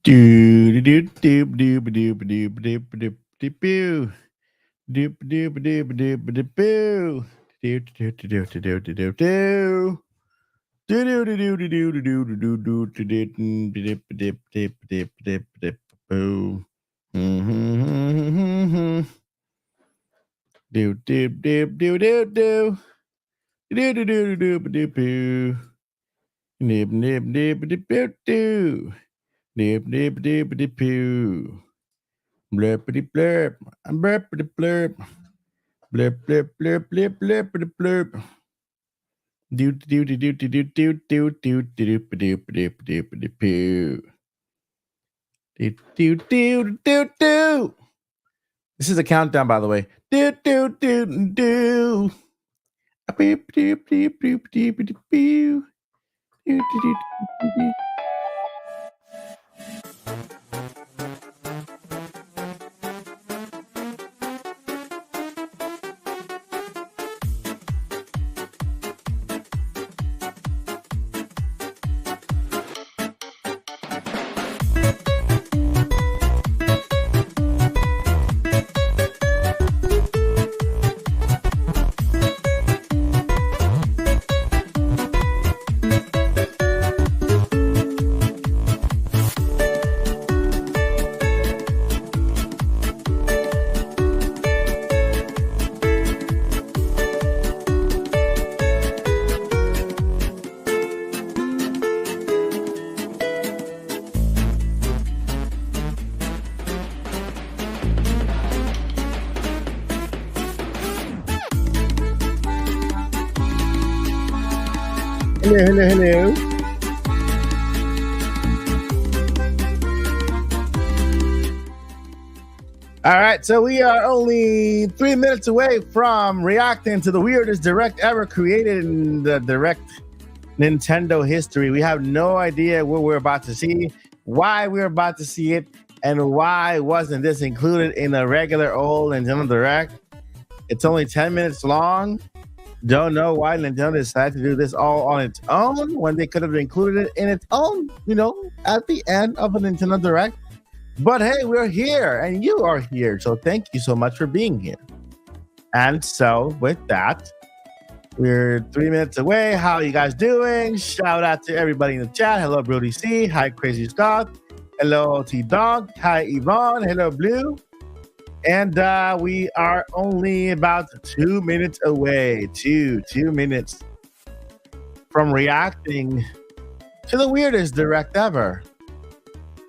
Do do do do do do do do do do doop doop doop doop doop boo. Do do do do do do do do. Do do do do do do do do do do do dip dip dip dip dip dip boo. Do dip dip do do do. Do do do do do do boo. Nip nip nip dip dip do. Nip nip dip dip boo. Blurpity blurp. Blurpity blurp. Blurp blurp blurp blurp blurpity blurp. Do do do do do do do do do do do do do do do. Do do do do do. This is a countdown, by the way. Do do do do. Beep beep beep beep beep beep beep. Do do do do do. Hello, hello, hello. All right, so we are only 3 minutes away from reacting to the weirdest direct ever created in the direct Nintendo history. We have no idea what we're about to see, why we're about to see it, and why wasn't this included in a regular old Nintendo Direct. It's only 10 minutes long. Don't know why Nintendo decided to do this all on its own when they could have included it in its own, at the end of a Nintendo Direct. But hey, we're here and you are here. So thank you so much for being here. And so with that, we're 3 minutes away. How are you guys doing? Shout out to everybody in the chat. Hello, Brody C. Hi, Crazy Scott. Hello, T Dog. Hi, Yvonne. Hello, Blue. And we are only about 2 minutes away. Two minutes from reacting to the weirdest direct ever.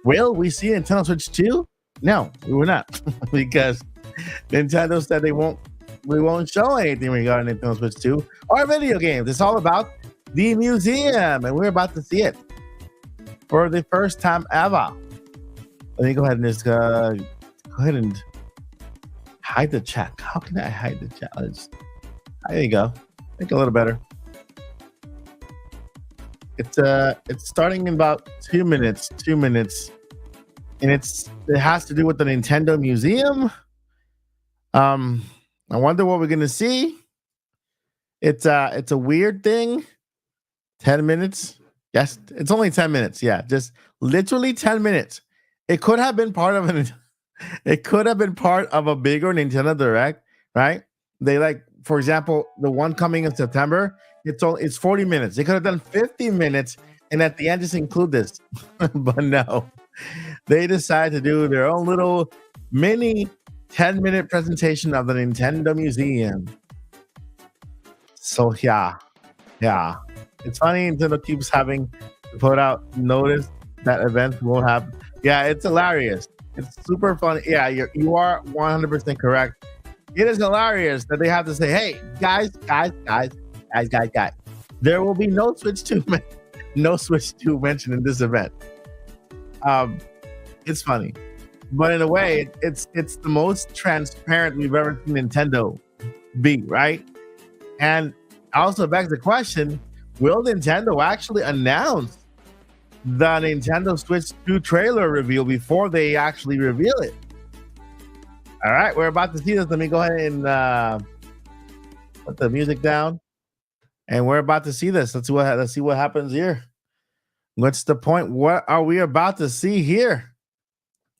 Will we see Nintendo Switch 2? No, we will not. Because Nintendo said we won't show anything regarding Nintendo Switch 2 or video games. It's all about the museum, and we're about to see it for the first time ever. Let me go ahead and just go ahead and hide the chat. How can I hide the chat? There you go. Make it a little better. It's starting in about 2 minutes. 2 minutes, and it has to do with the Nintendo Museum. I wonder what we're gonna see. It's a weird thing. 10 minutes. Yes, it's only 10 minutes. Yeah, just literally 10 minutes. It could have been part of It could have been part of a bigger Nintendo Direct, right? They for example, the one coming in September, it's 40 minutes. They could have done 50 minutes and at the end just include this. But no. They decided to do their own little mini 10-minute presentation of the Nintendo Museum. So yeah. It's funny Nintendo keeps having to put out notice that events will have. Yeah, it's hilarious. It's super funny. Yeah, you are 100% correct. It is hilarious that they have to say, "Hey, guys, there will be no Switch 2, no Switch 2 mentioned in this event." It's funny, but in a way, it's the most transparent we've ever seen Nintendo be, right? And also begs the question: will Nintendo actually announce the Nintendo Switch 2 trailer reveal before they actually reveal it? All right, we're about to see this. Let me go ahead and put the music down, and we're about to see this. Let's see what happens here. What's the point? What are we about to see here?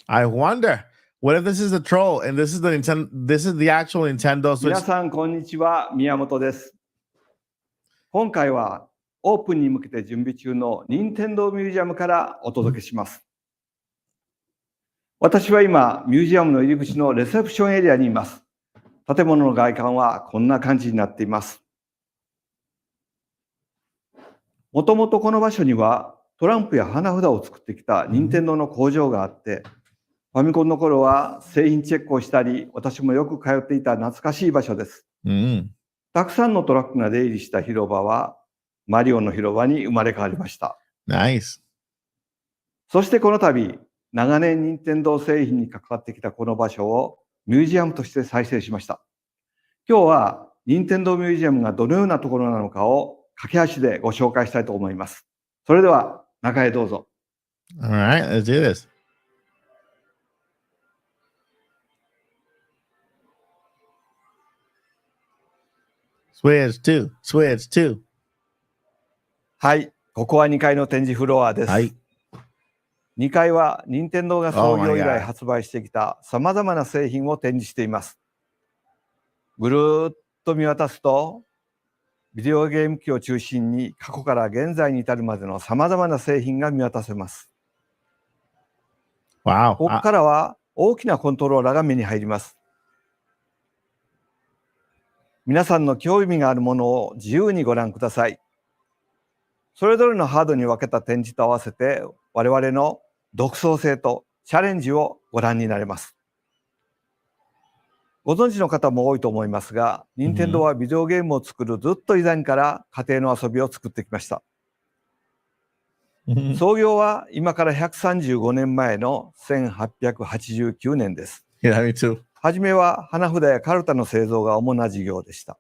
I wonder. What if this is a troll and this is the Nintendo? This is the actual Nintendo Switch. 皆さんこんにちは、宮本です。今回はオープンに向けて準備中の任天堂ミュージアムからお届けします。私は今、ミュージアムの入り口のレセプションエリアにいます。建物の外観はこんな感じになっています。もともとこの場所にはトランプや花札を作ってきた任天堂の工場があって、ファミコンの頃は製品チェックをしたり、私もよく通っていた懐かしい場所です。たくさんのトラックが出入りした広場はマリオの広場に生まれ変わりました。Nice. そしてこの度、長年任天堂製品に関わってきたこの場所をミュージアムとして再生しました。今日は任天堂ミュージアムがどのようなところなのかを駆け足でご紹介したいと思います。それでは中へどうぞ。All right, let's do this. Switch 2, Switch 2. はい、ここは2階の展示フロアです。はい。2階は任天堂が創業以 Oh my 来 God. 発売してきたさまざまな製品を展示しています。ぐるーっと見渡すと、ビデオゲーム機を中心に過去から現在に至るまでのさまざまな製品が見渡せます。Wow. ここからは大きなコントローラーが目に入ります。皆さんの興味があるものを自由にご覧ください。それぞれのハードに分けた展示と合わせて我々の独創性とチャレンジをご覧になれます。ご存知の方も多いと思いますが、任天堂はビデオゲームを作るずっと以前から家庭の遊びを作ってきました。創業は今から135年前の1889年です。Yeah, me too. はじめは花札やカルタの製造が主な事業でした。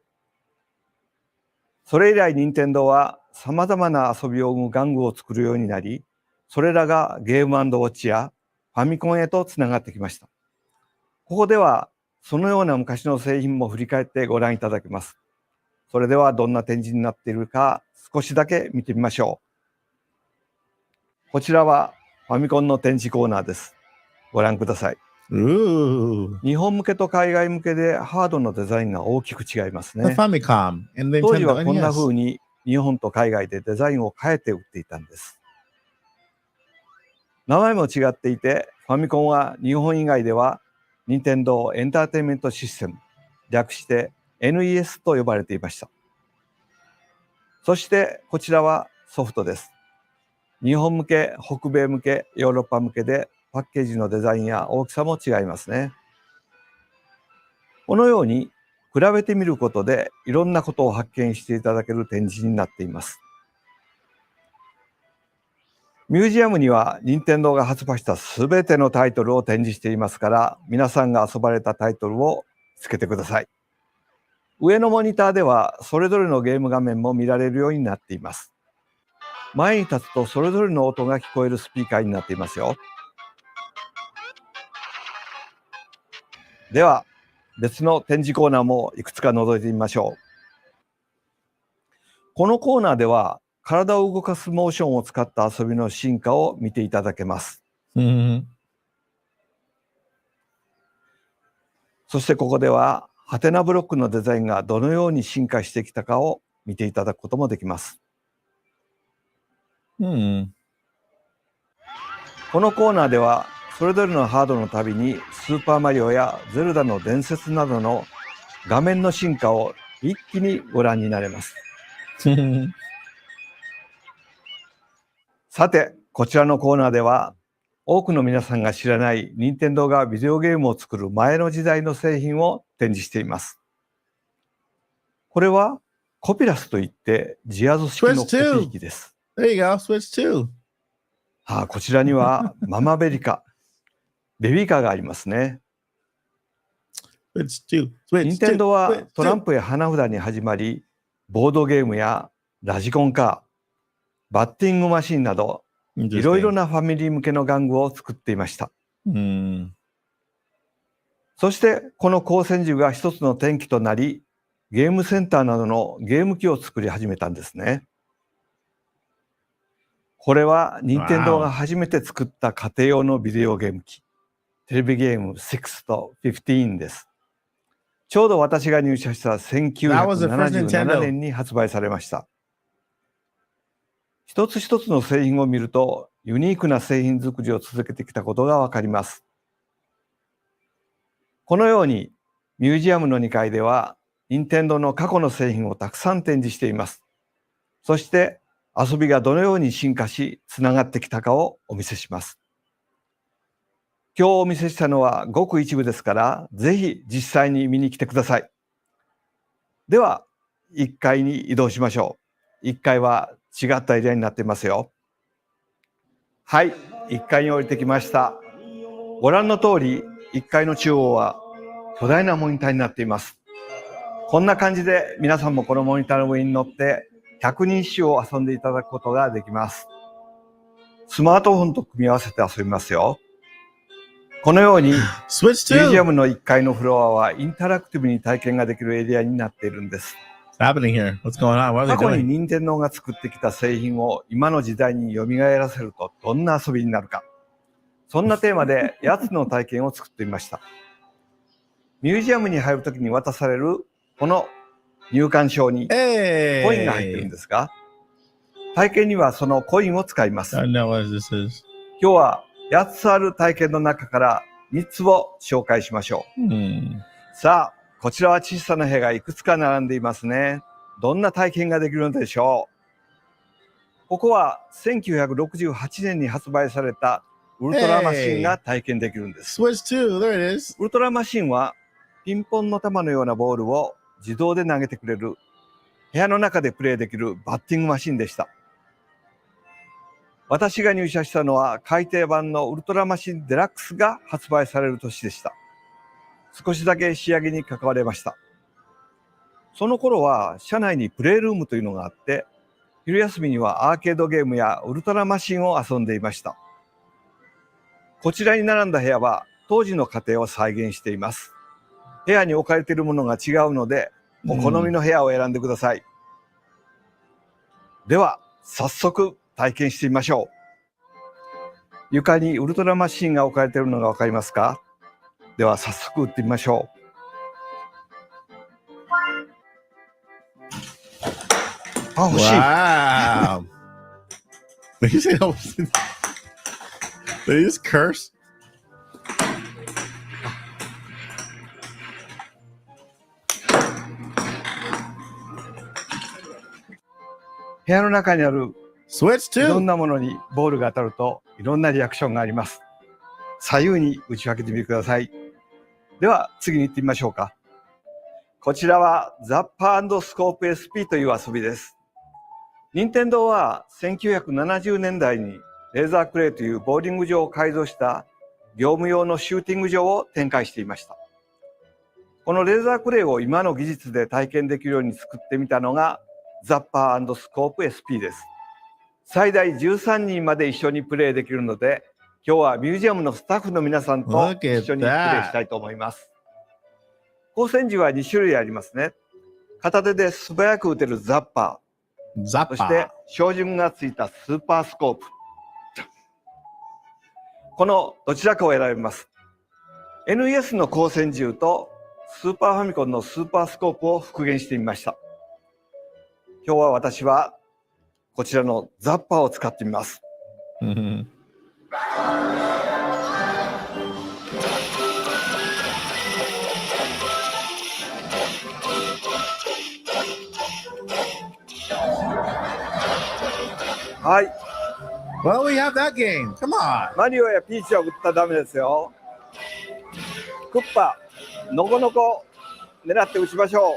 それ以来任天堂はさまざまな遊びを生む玩具を作るようになり、それらがゲーム&ウォッチやファミコンへとつながってきました。ここではそのような昔の製品も振り返ってご覧いただけます。それではどんな展示になっているか少しだけ見てみましょう。こちらはファミコンの展示コーナーです。ご覧ください。日本向けと海外向けでハードのデザインが大きく違いますね。The Famicom and the 当時は Nintendo こんな NES. 風に日本と海外でデザインを変えて売っていたんです。名前も違っていて、ファミコンは日本以外では任天堂エンターテインメントシステム、略して NES と呼ばれていました。そしてこちらはソフトです。日本向け、北米向け、ヨーロッパ向けでパッケージのデザインや大きさも違いますね。このように比べてみることでいろんなことを発見していただける展示になっています。ミュージアムには任天堂が発売したすべてのタイトルを展示していますから、皆さんが遊ばれたタイトルをつけてください。上のモニターではそれぞれのゲーム画面も見られるようになっています。前に立つとそれぞれの音が聞こえるスピーカーになっていますよ。では別の展示コーナーもいくつか覗いてみましょう。このコーナーでは体を動かすモーションを使った遊びの進化を見ていただけます。そしてここではハテナブロックのデザインがどのように進化してきたかを見ていただくこともできます。このコーナーではそれぞれのハードのたびにスーパーマリオやゼルダの伝説などの画面の進化を一気にご覧になれます。さて、こちらのコーナーでは多くの皆さんが知らない任天堂がビデオゲームを作る前の時代の製品を展示しています。これはコピラスといってジアーズ式のコピー機です。There you go, Switch 2. こちらにはママベリカ、ベビーカーがありますね。任天堂はトランプや花札に始まり、ボードゲームやラジコンカー、バッティングマシンなどいろいろなファミリー向けの玩具を作っていました。そしてこの光線銃が一つの転機となり、ゲームセンターなどのゲーム機を作り始めたんですね。これは任天堂が初めて作った家庭用のビデオゲーム機、テレビゲーム6と15です。ちょうど私が入社した1977年に発売されました。一つ一つの製品を見ると、ユニークな製品作りを続けてきたことがわかります。このように、ミュージアムの2階では、任天堂の過去の製品をたくさん展示しています。そして、遊びがどのように進化し、つながってきたかをお見せします。今日お見せしたのはごく一部ですから、ぜひ実際に見に来てください。では、1階に移動しましょう。1階は違ったエリアになっていますよ。はい、1階に降りてきました。ご覧の通り、1階の中央は巨大なモニターになっています。こんな感じで皆さんもこのモニターの上に乗って百人一首を遊んでいただくことができます。スマートフォンと組み合わせて遊びますよ。このようにミュージアムの1階のフロアはインタラクティブに体験ができるエリアになっているんです。過去に任天堂が作ってきた製品を今の時代に蘇らせるとどんな遊びになるか。そんなテーマで8つの体験を作ってみました。ミュージアムに入るときに渡されるこの入館証にコインが入ってるんですが、体験にはそのコインを使います。今日は8つある体験の中から3つを紹介しましょう。さあ、こちらは小さな部屋がいくつか並んでいますね。どんな体験ができるのでしょう。ここは1968年に発売されたウルトラマシンが体験できるんです。ウルトラマシンはピンポンの球のようなボールを自動で投げてくれる部屋の中でプレイできるバッティングマシンでした。私が入社したのは改訂版のウルトラマシンデラックスが発売される年でした。少しだけ仕上げに関われました。その頃は社内にプレイルームというのがあって、昼休みにはアーケードゲームやウルトラマシンを遊んでいました。こちらに並んだ部屋は当時の家庭を再現しています。部屋に置かれているものが違うので、お好みの部屋を選んでください。では、早速体験してみましょう。床にウルトラマシンが置かれているのがわかりますか？では、早速打ってみましょう。あ、欲しい。Wow. Did you say that was... Did you just curse? 部屋の中にある Switch いろん to. なものにボールが当たるといろんなリアクションがあります。左右に打ち分けてみてください。では次に行ってみましょうか。こちらはザッパー&スコープ SP という遊びです。任天堂は1970年代にレーザークレイというボーリング場を改造した業務用のシューティング場を展開していました。このレーザークレイを今の技術で体験できるように作ってみたのがザッパー&スコープ SP です。最大13人まで一緒にプレイできるので、今日はミュージアムのスタッフの皆さんと一緒にプレイしたいと思います。光線銃は2種類ありますね。片手で素早く撃てるザッパー。そして照準がついたスーパースコープ。このどちらかを選べます。NES の光線銃とスーパーファミコンのスーパースコープを復元してみました。今日は私はこちらのザッパーを使ってみます。はい。Well, we have that game. Come on. マリオやピーチは撃ったらダメですよ。クッパ、のこのこ狙って撃ちましょう。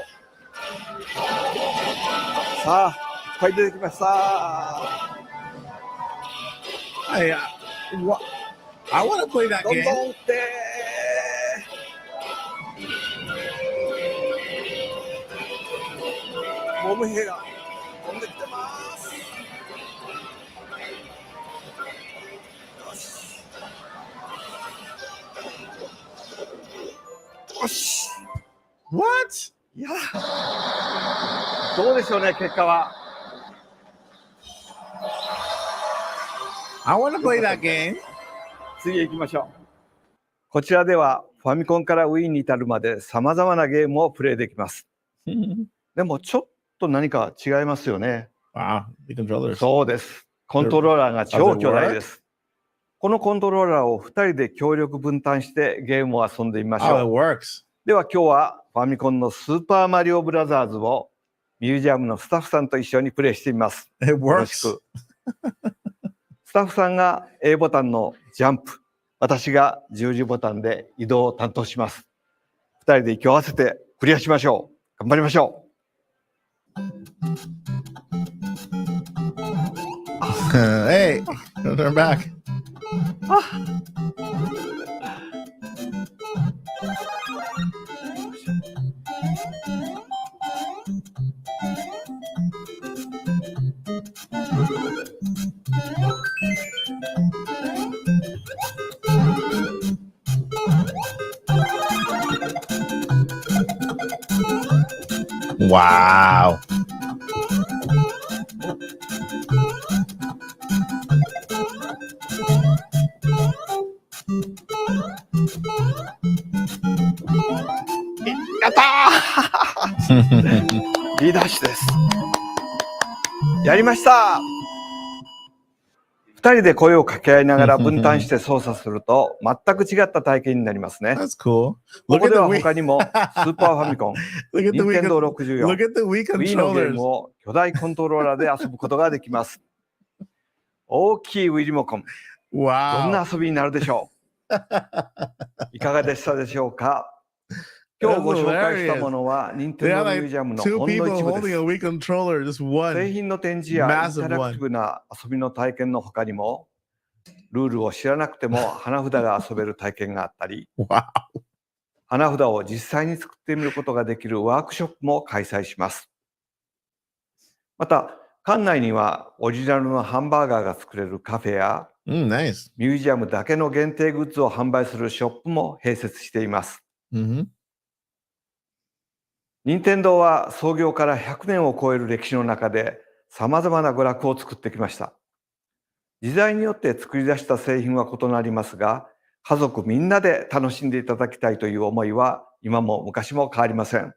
さあ、いっぱい出てきました。I want to play that どん game. どん撃って。モムヘが飛んできてます。よし。What? いや、どうでしょうね、結果は。I want to play that game. 次へ行きましょう。こちらではファミコンから Wii に至るまでさまざまなゲームをプレイできます。でもちょっと何か違いますよね。Wow, the controllers. そうです。コントローラーが超巨大です。このコントローラーを2人で協力分担してゲームを遊んでみましょう。Oh, it works. では今日はファミコンのスーパーマリオブラザーズをミュージアムのスタッフさんと一緒にプレイしてみます。It よろし works. く。スタッフさんが A ボタンのジャンプ、私が十字ボタンで移動を担当します。2人で息を合わせてクリアしましょう。頑張りましょう。Hey, turn back. Wow. B ダッシュです。やりました。2人で声を掛け合いながら分担して操作すると全く違った体験になりますね。That's cool. ここでは他にもスーパーファミコン、Look at the Wii. 任天堂64、 Look at the Wii Wii のゲー controllers. ムを巨大コントローラーで遊ぶことができます。大きい Wii リモコン、どん Wow. な遊びになるでしょう。いかがでしたでしょうか。今日ご紹介したものは任 They 天堂 have ミュージアム like の two ほんの people 一部で holding す。 a Wii controller, just 製 one. 品の展示やイン Massive タラクティブな遊びの体験の他にも、ルールを知らなくても花札が遊べる体験があったり、 Wow. 花札を実際に作ってみることができるワークショップも開催します。また、館内にはオリジナルのハンバーガーが作れるカフェや、Nice. ミュージアムだけの限定グッズを販売するショップも併設しています。Mm-hmm. 任天堂は創業から100年を超える歴史の中で様々な娯楽を作ってきました。時代によって作り出した製品は異なりますが、家族みんなで楽しんでいただきたいという思いは今も昔も変わりません。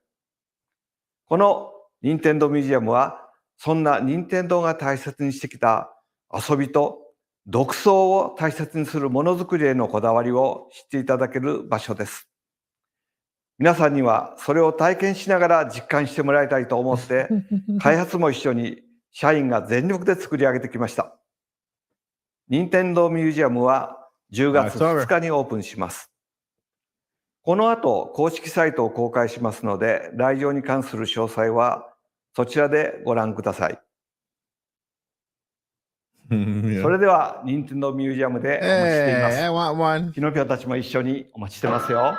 この任天堂ミュージアムは、そんな任天堂が大切にしてきた遊びと独創を大切にするものづくりへのこだわりを知っていただける場所です。皆さんにはそれを体験しながら実感してもらいたいと思って、開発も一緒に社員が全力で作り上げてきました。任天堂ミュージアムは10月2日にオープンします。この後、公式サイトを公開しますので、来場に関する詳細はそちらでご覧ください。Yeah. それでは、任天堂ミュージアムでお待ちしていま Hey, す。 I want one. キノピオたちも一緒にお待ちしてますよ。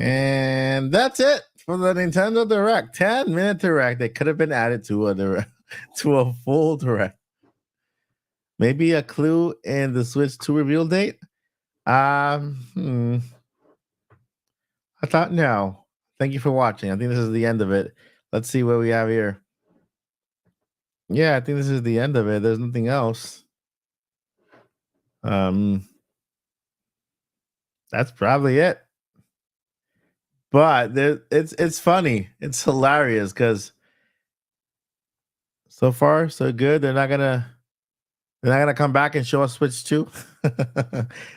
And that's it for the Nintendo Direct. 10-minute Direct. They could have been added to a direct, to a full Direct. Maybe a clue in the Switch 2 reveal date. I thought no. Thank you for watching. I think this is the end of it. Let's see what we have here. Yeah, I think this is the end of it. There's nothing else. That's probably it. But it's funny. It's hilarious because so far so good. They're not gonna come back and show us Switch 2.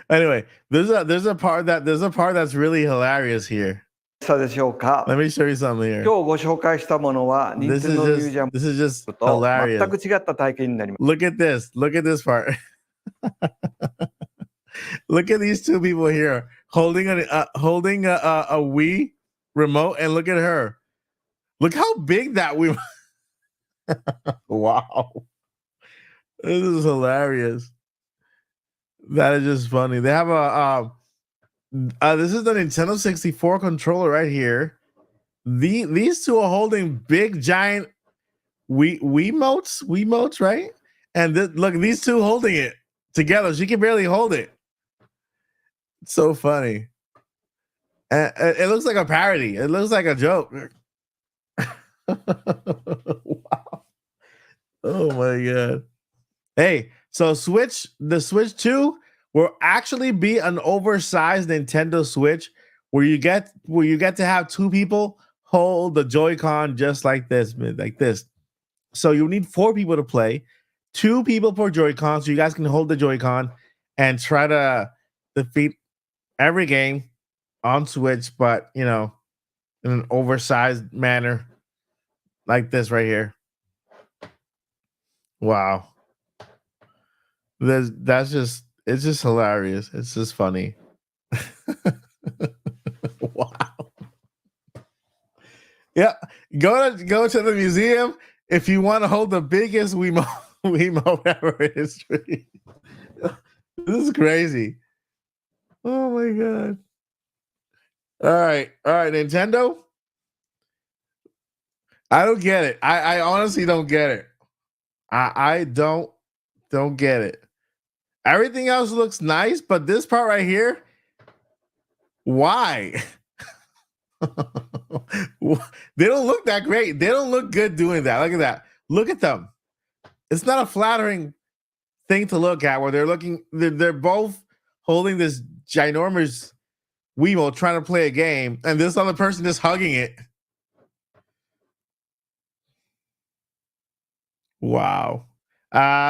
Anyway, there's a part that's really hilarious here. さあでしょうか。 Let me show you something here. 今日ご紹介したものは任 This 天堂ミュージアム is just と hilarious. 全く違った体験になります。 Look at this. Look at this part. Look at these two people here holding a Wii remote, and look at her. Look how big that Wii. Wow, this is hilarious. That is just funny. They have this is the Nintendo 64 controller right here. These two are holding big giant Wiimotes, right? And look, these two holding it together. She can barely hold it. It's so funny. And it looks like a parody. It looks like a joke. Wow. Oh my god. Hey, so the Switch 2 will actually be an oversized Nintendo Switch where you get to have two people hold the Joy-Con just like this, man, like this. So you need four people to play, two people per Joy-Con, so you guys can hold the Joy-Con and try to defeat every game on Switch, but in an oversized manner like this right here. Wow. It's just hilarious. It's just funny. Wow. Yeah. Go to the museum if you want to hold the biggest Wiimote ever in history. This is crazy. Oh my god. All right, Nintendo. I don't get it. I honestly don't get it. I don't get it. Everything else looks nice, but this part right here, why? They don't look that great. They don't look good doing that. Look at that. Look at them. It's not a flattering thing to look at where they're both holding this ginormous Wiimote trying to play a game, and this other person just hugging it. Wow.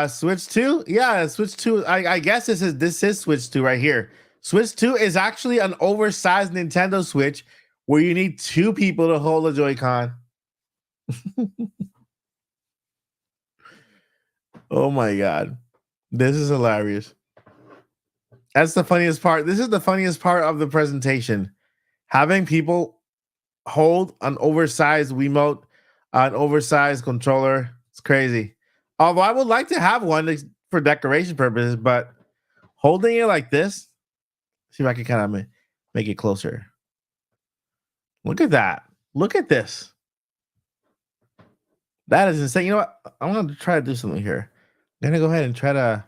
Switch 2? Yeah, Switch 2. I guess this is Switch 2 right here. Switch 2 is actually an oversized Nintendo Switch where you need two people to hold a Joy-Con. Oh my god. This is hilarious. That's the funniest part. This is the funniest part of the presentation. Having people hold an oversized Wiimote, an oversized controller. It's crazy. Although I would like to have one for decoration purposes, but holding it like this, see if I can kind of make it closer. Look at that. Look at this. That is insane. You know what? I'm going to try to do something here. I'm going to go ahead and try to.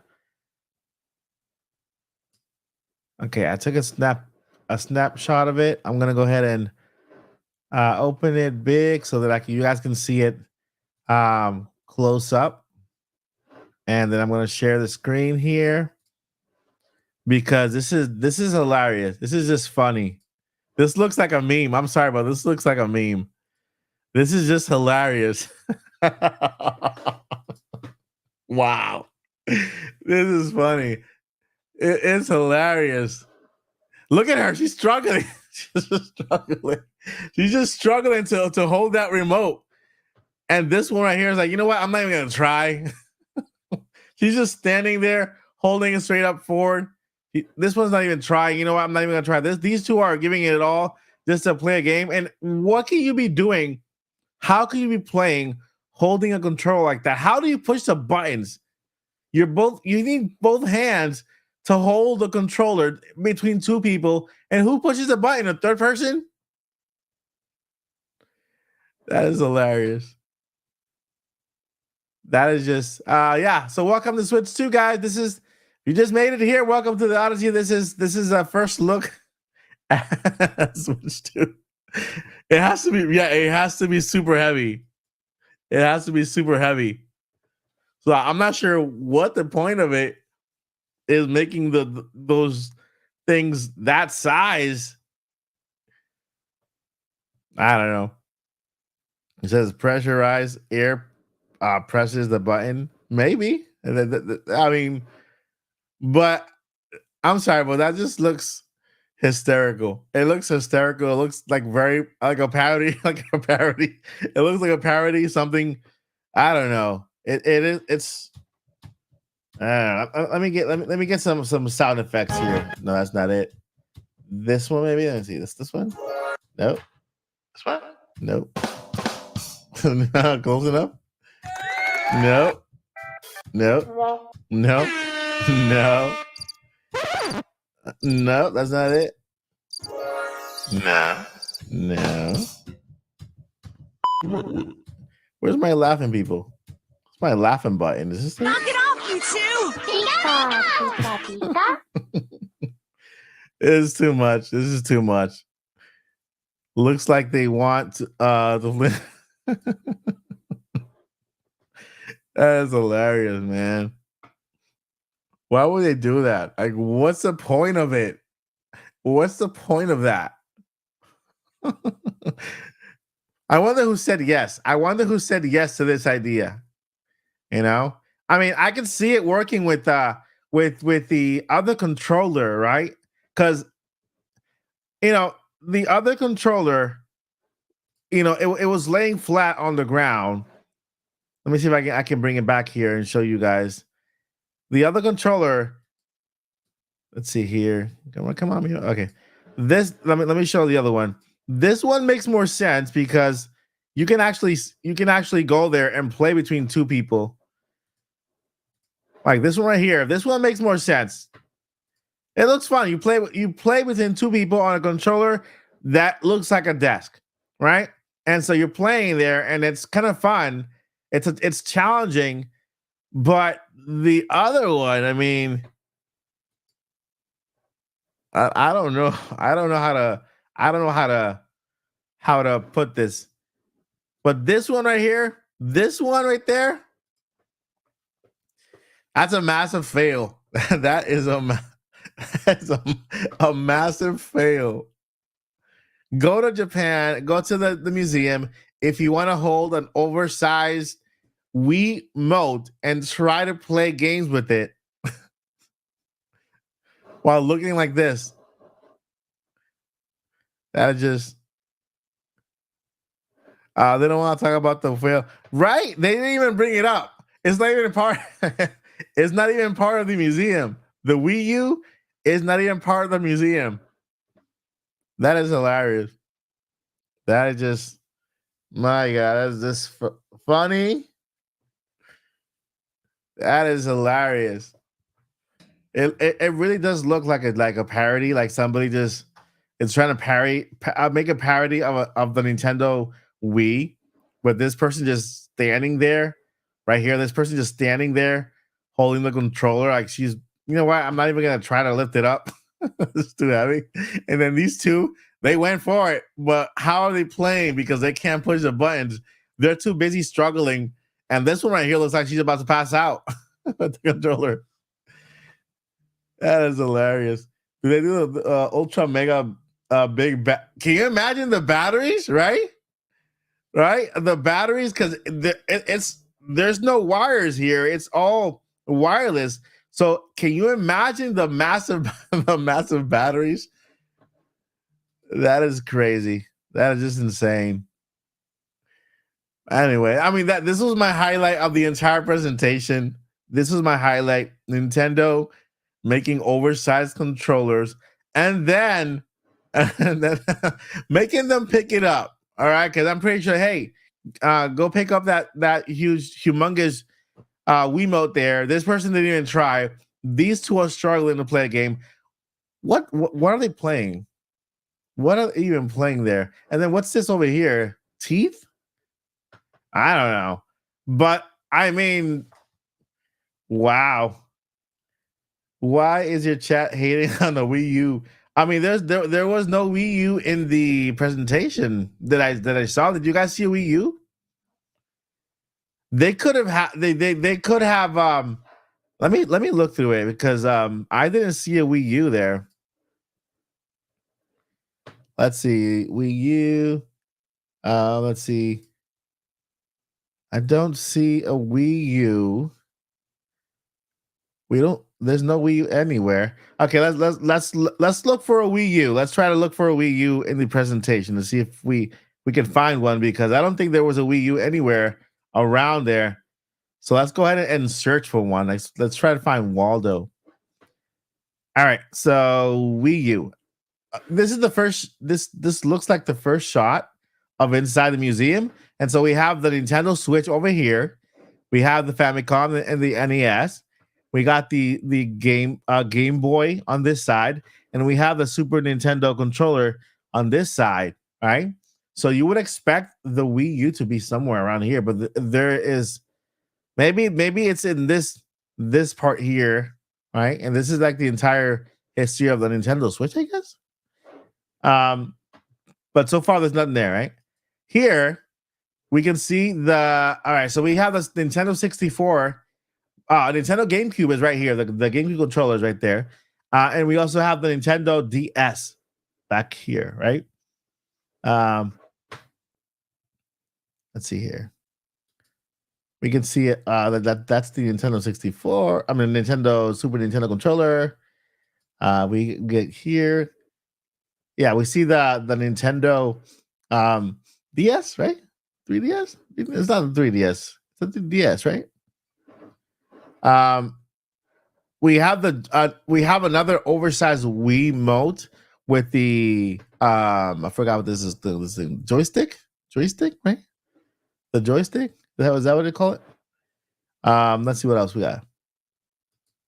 Okay, I took a snapshot of it. I'm going to go ahead and open it big so that you guys can see it close up. And then I'm going to share the screen here because this is hilarious. This is just funny. This looks like a meme. I'm sorry, but this looks like a meme. This is just hilarious. Wow. This is funny. It's hilarious. Look at her. She's struggling. She's just struggling. She's just struggling to hold that remote. And this one right here is like, you know what? I'm not even going to try. She's just standing there holding it straight up forward. This one's not even trying. You know what? I'm not even going to try this. These two are giving it all just to play a game. And what can you be doing? How can you be playing holding a controller like that? How do you push the buttons? You need both hands to hold the controller between two people. And who pushes the button? A third person? That is hilarious. That is just yeah. So welcome to Switch 2, guys. You just made it here. Welcome to the Odyssey. This is a first look at Switch 2. It has to be super heavy. It has to be super heavy. So I'm not sure what the point of it is, making those things that size. I don't know. It says pressurized air presses the button. Maybe. I mean, but I'm sorry, but that just looks hysterical. It looks hysterical. It looks like like a parody, like a parody. It looks like a parody, something. I don't know. It's let me get some sound effects here. No, that's not it. This one maybe. Let me see. This one? Nope. This one? Nope. Not close enough? Nope. Nope. Nope. No. No, that's not it. No. Where's my laughing people? Where's my laughing button? Is this it? Knock it off, you two! It's too much. This is too much. Looks like they want the That is hilarious, man. Why would they do that? Like, what's the point of it? What's the point of that? I wonder who said yes. I wonder who said yes to this idea. You know, I mean, I can see it working with the other controller, right? Because the other controller, it was laying flat on the ground. Let me see if I can bring it back here and show you guys. The other controller, let's see here. Come on. Okay. Let me show the other one. This one makes more sense because you can actually go there and play between two people. Like this one right here. This one makes more sense. It looks fun. You play within two people on a controller that looks like a desk, right? And so you're playing there, and it's kind of fun. It's challenging, but the other one, I mean, I don't know. I don't know how to put this. But this one right here, this one right there, that's a massive fail. That is that's a massive fail. Go to Japan, go to the museum. If you want to hold an oversized Wii mote and try to play games with it while looking like this, that is just they don't want to talk about the fail. Right? They didn't even bring it up. It's not even part it's not even part of the museum. The Wii U is not even part of the museum. That is hilarious. That is just my God. That's just funny. That is hilarious. It really does look like a parody, like somebody just is trying to make a parody of the Nintendo Wii, but this person just standing there, right here. This person just standing there, holding the controller, like she's. You know what? I'm not even gonna try to lift it up. It's too heavy. And then these two, they went for it, but how are they playing? Because they can't push the buttons. They're too busy struggling. And this one right here looks like she's about to pass out with the controller. That is hilarious. Do they do the ultra mega big? Can you imagine the batteries? Right, right. The batteries because there's no wires here. It's all wireless. So can you imagine the massive the massive batteries? That is crazy. That is just insane. Anyway, I mean this was my highlight of the entire presentation. This was my highlight. Nintendo making oversized controllers and then making them pick it up. All right, because I'm pretty sure. Hey, go pick up that humongous Wiimote there. This person didn't even try. These two are struggling to play a game. What are they playing? What are they even playing there? And then what's this over here? Teeth? I don't know. But I mean, wow. Why is your chat hating on the Wii U? I mean, there was no Wii U in the presentation that I saw. Did you guys see a Wii U? They could have they could have let me look through it because I didn't see a Wii U there. Let's see. Wii U. Let's see. I don't see a Wii U. There's no Wii U anywhere. Okay, let's look for a Wii U. Let's try to look for a Wii U in the presentation to see if we can find one because I don't think there was a Wii U anywhere around there. So let's go ahead and search for one. Let's try to find Waldo. All right, so Wii U. This is the first. This looks like the first shot of inside the museum, and so we have the Nintendo Switch over here. We have the Famicom and the NES. We got the Game Boy on this side, and we have the Super Nintendo controller on this side. Right. So you would expect the Wii U to be somewhere around here, but there is maybe it's in this part here, right? And this is like the entire history of the Nintendo Switch, I guess. But so far there's nothing there, right? Here we can see the. All right, so we have this Nintendo 64. Nintendo GameCube is right here. The GameCube controller is right there, and we also have the Nintendo DS back here, right? Let's see here. We can see it. That's the Nintendo 64. I mean, Nintendo Super Nintendo controller. We get here. Yeah, we see the Nintendo DS, right? 3DS. It's not the 3DS. It's the DS, right? We have another oversized Wii Wiimote with the I forgot what this is. The joystick, right? The joystick. Is that what they call it? Let's see what else we got.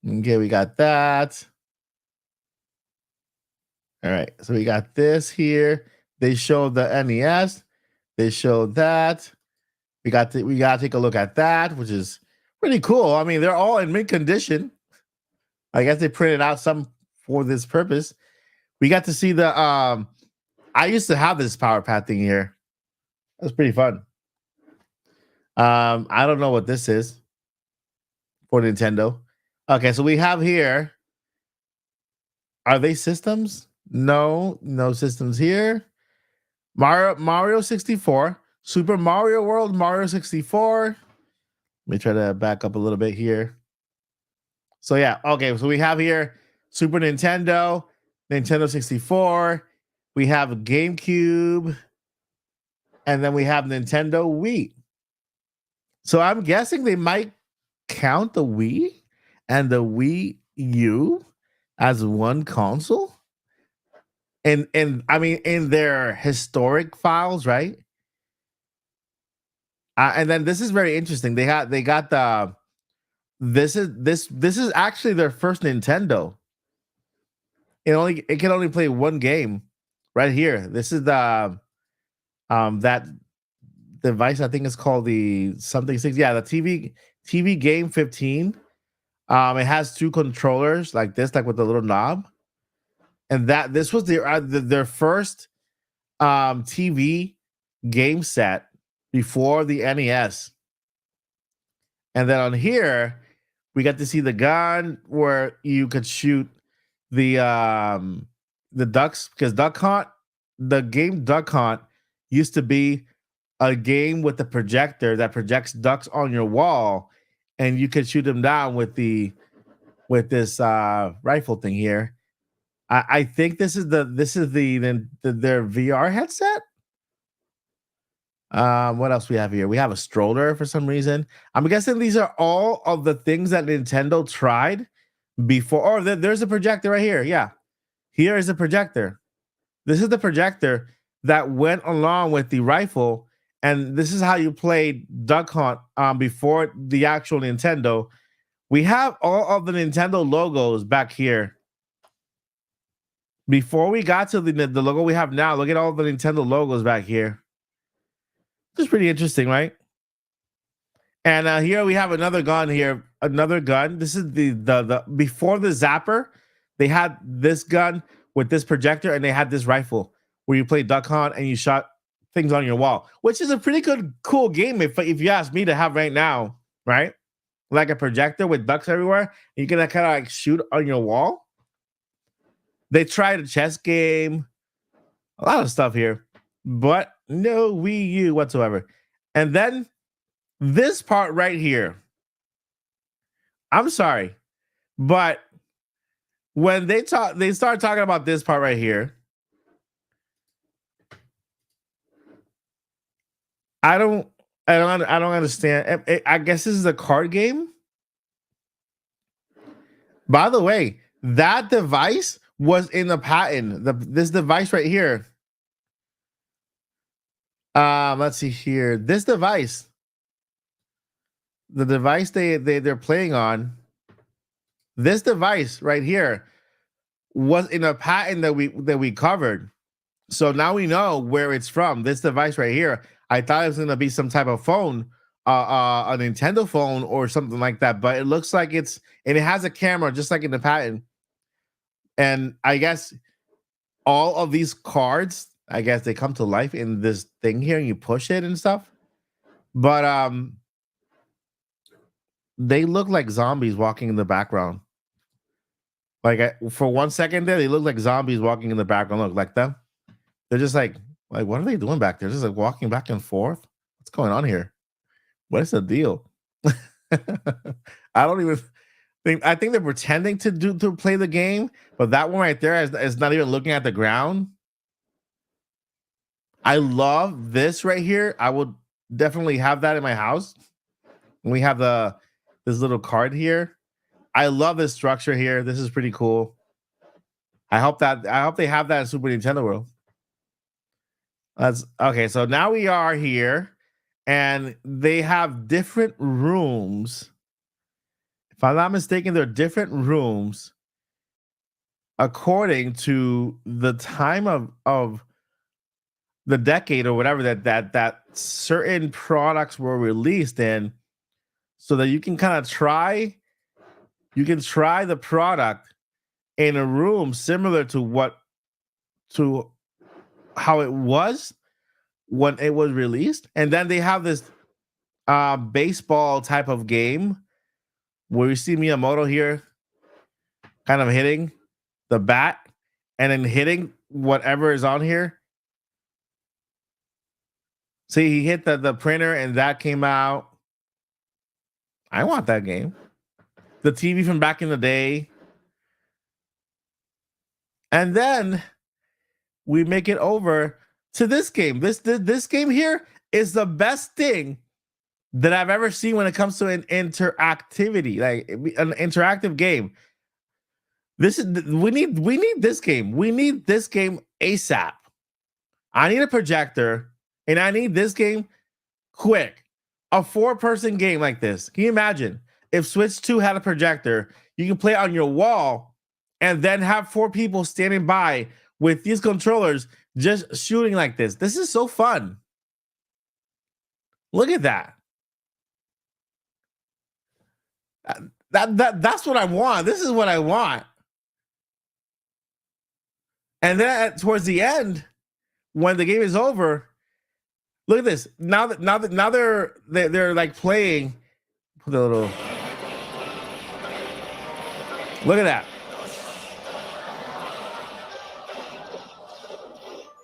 Okay, we got that. All right, so we got this here. They showed the NES. They showed that. We gotta take a look at that, which is pretty cool. I mean, they're all in mint condition. I guess they printed out some for this purpose. We got to see the I used to have this power pad thing here. That's pretty fun. I don't know what this is for Nintendo. Okay, so we have here. Are they systems? No systems here. Mario 64, Super Mario World, Mario 64. Let me try to back up a little bit here. So yeah, okay, so we have here Super Nintendo, Nintendo 64, we have GameCube, and then we have Nintendo Wii. So I'm guessing they might count the Wii and the Wii U as one console. And I mean in their historic files, right? And then this is very interesting. They got the this is actually their first Nintendo. It can only play one game right here. This is the that device. I think it's called the something 6. Yeah, the TV Game 15. It has 2 controllers like this, like with the little knob. And that this was their first TV game set before the NES. And then on here, we got to see the gun where you could shoot the ducks, because Duck Hunt, the game Duck Hunt used to be a game with a projector that projects ducks on your wall, and you could shoot them down with this rifle thing here. I think this is their VR headset. What else we have here? We have a stroller for some reason. I'm guessing these are all of the things that Nintendo tried before. Oh, there's a projector right here. Yeah, here is a projector. This is the projector that went along with the rifle, and this is how you played Duck Hunt before the actual Nintendo. We have all of the Nintendo logos back here. Before we got to the logo we have now, look at all the Nintendo logos back here. This is pretty interesting, right? And here we have another gun here. Another gun. This is the before the zapper, they had this gun with this projector, and they had this rifle where you play Duck Hunt and you shot things on your wall, which is a pretty cool game if you ask me to have right now, right? Like a projector with ducks everywhere, and you can kind of like shoot on your wall. They tried a chess game, a lot of stuff here, but no Wii U whatsoever. And then this part right here, I'm sorry, but when they start talking about this part right here, I don't understand. I guess this is a card game. By the way, that device was in the patent. This device right here. Let's see here. This device, the device they're playing on, this device right here was in a patent that we covered. So now we know where it's from. This device right here. I thought it was gonna be some type of phone, a Nintendo phone or something like that, but it looks like and it has a camera just like in the patent. And I guess all of these cards, I guess they come to life in this thing here, and you push it and stuff. But they look like zombies walking in the background. Like for 1 second there, they look like zombies walking in the background. Look like them. They're just like what are they doing back there? Just like walking back and forth. What's going on here? What is the deal? I don't even think. I think they're pretending to play the game, but that one right there is not even looking at the ground. I love this right here. I would definitely have that in my house. We have this little card here. I love this structure here. This is pretty cool. I hope they have that in Super Nintendo World. That's okay. So now we are here, and they have different rooms. If I'm not mistaken, there are different rooms according to the time of the decade or whatever that certain products were released in, so that you can kind of try the product in a room similar to how it was when it was released. And then they have this baseball type of game where you see Miyamoto here kind of hitting the bat and then hitting whatever is on here. See, he hit the printer and that came out. I want that game. The TV from back in the day. And then we make it over to this game. This game here is the best thing that I've ever seen when it comes to an interactivity, like an interactive game. We need this game. We need this game ASAP. I need a projector and I need this game quick. A 4-person game like this. Can you imagine if Switch 2 had a projector? You can play on your wall and then have 4 people standing by with these controllers just shooting like this. This is so fun. Look at that. That's what I want. This is what I want. And then towards the end, when the game is over, look at this. Now they're like playing. Put a little. Look at that.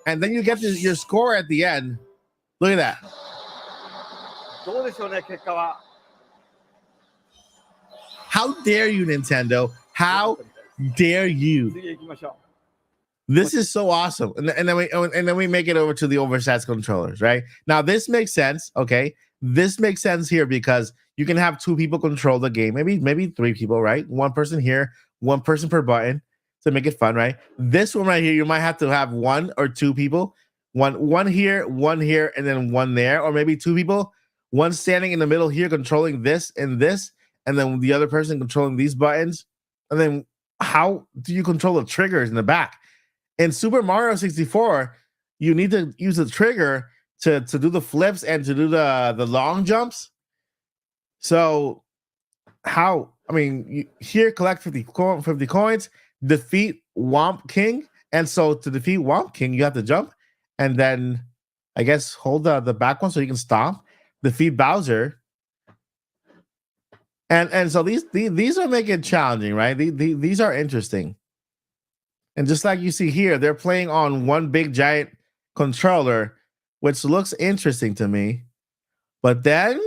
And then you get your score at the end. Look at that. How dare you, Nintendo? How dare you? This is so awesome. And then we make it over to the oversized controllers, right? Now this makes sense, okay? This makes sense here because you can have 2 people control the game, maybe 3 people, right? 1 person here, 1 person per button to make it fun, right? This one right here, you might have to have 1 or 2 people, one here, and then 1 there, or maybe 2 people, 1 standing in the middle here controlling this, and then the other person controlling these buttons. And then how do you control the triggers in the back? In Super Mario 64, you need to use the trigger to do the flips and to do the long jumps. So how? I mean, here collect 50 coins, defeat Womp King, and so to defeat Womp King, you have to jump, and then I guess hold the back one so you can stomp, defeat Bowser, and so these are making it challenging, right? These are interesting. And just like you see here, they're playing on one big giant controller, which looks interesting to me. But then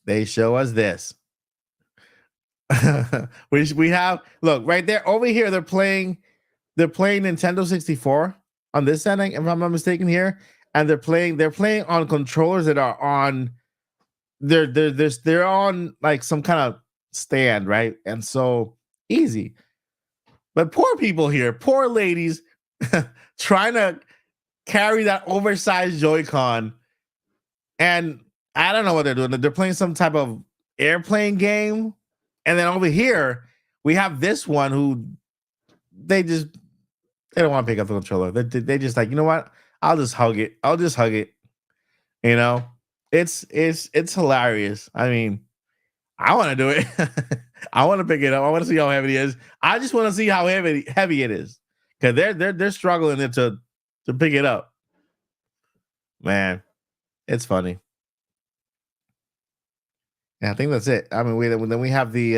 they show us this. we have, look right there over here. They're playing Nintendo 64 on this setting, if I'm not mistaken here, and they're playing on controllers that are on. They're on like some kind of stand, right? And so easy. But poor people here, poor ladies, trying to carry that oversized Joy-Con. And I don't know what they're doing. They're playing some type of airplane game. And then over here, we have this one who they don't want to pick up the controller. They just like, you know what? I'll just hug it. You know, it's hilarious. I mean, I want to do it. I want to pick it up. I want to see how heavy it is. I just want to see how heavy it is, because they're struggling to pick it up. Man, It's funny. Yeah, I think that's it. I mean, then we have the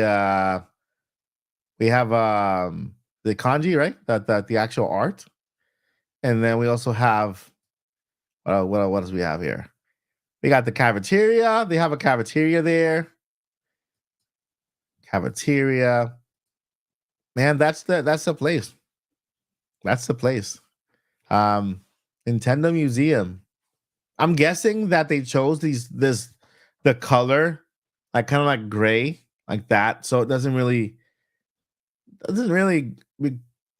kanji, right? That the actual art, and then we also have what else we have here? We got the cafeteria. They have a cafeteria there. Cafeteria. Man, that's the place. That's the place. Um, Nintendo Museum. I'm guessing that they chose the color, like kind of like gray, like that, so it doesn't really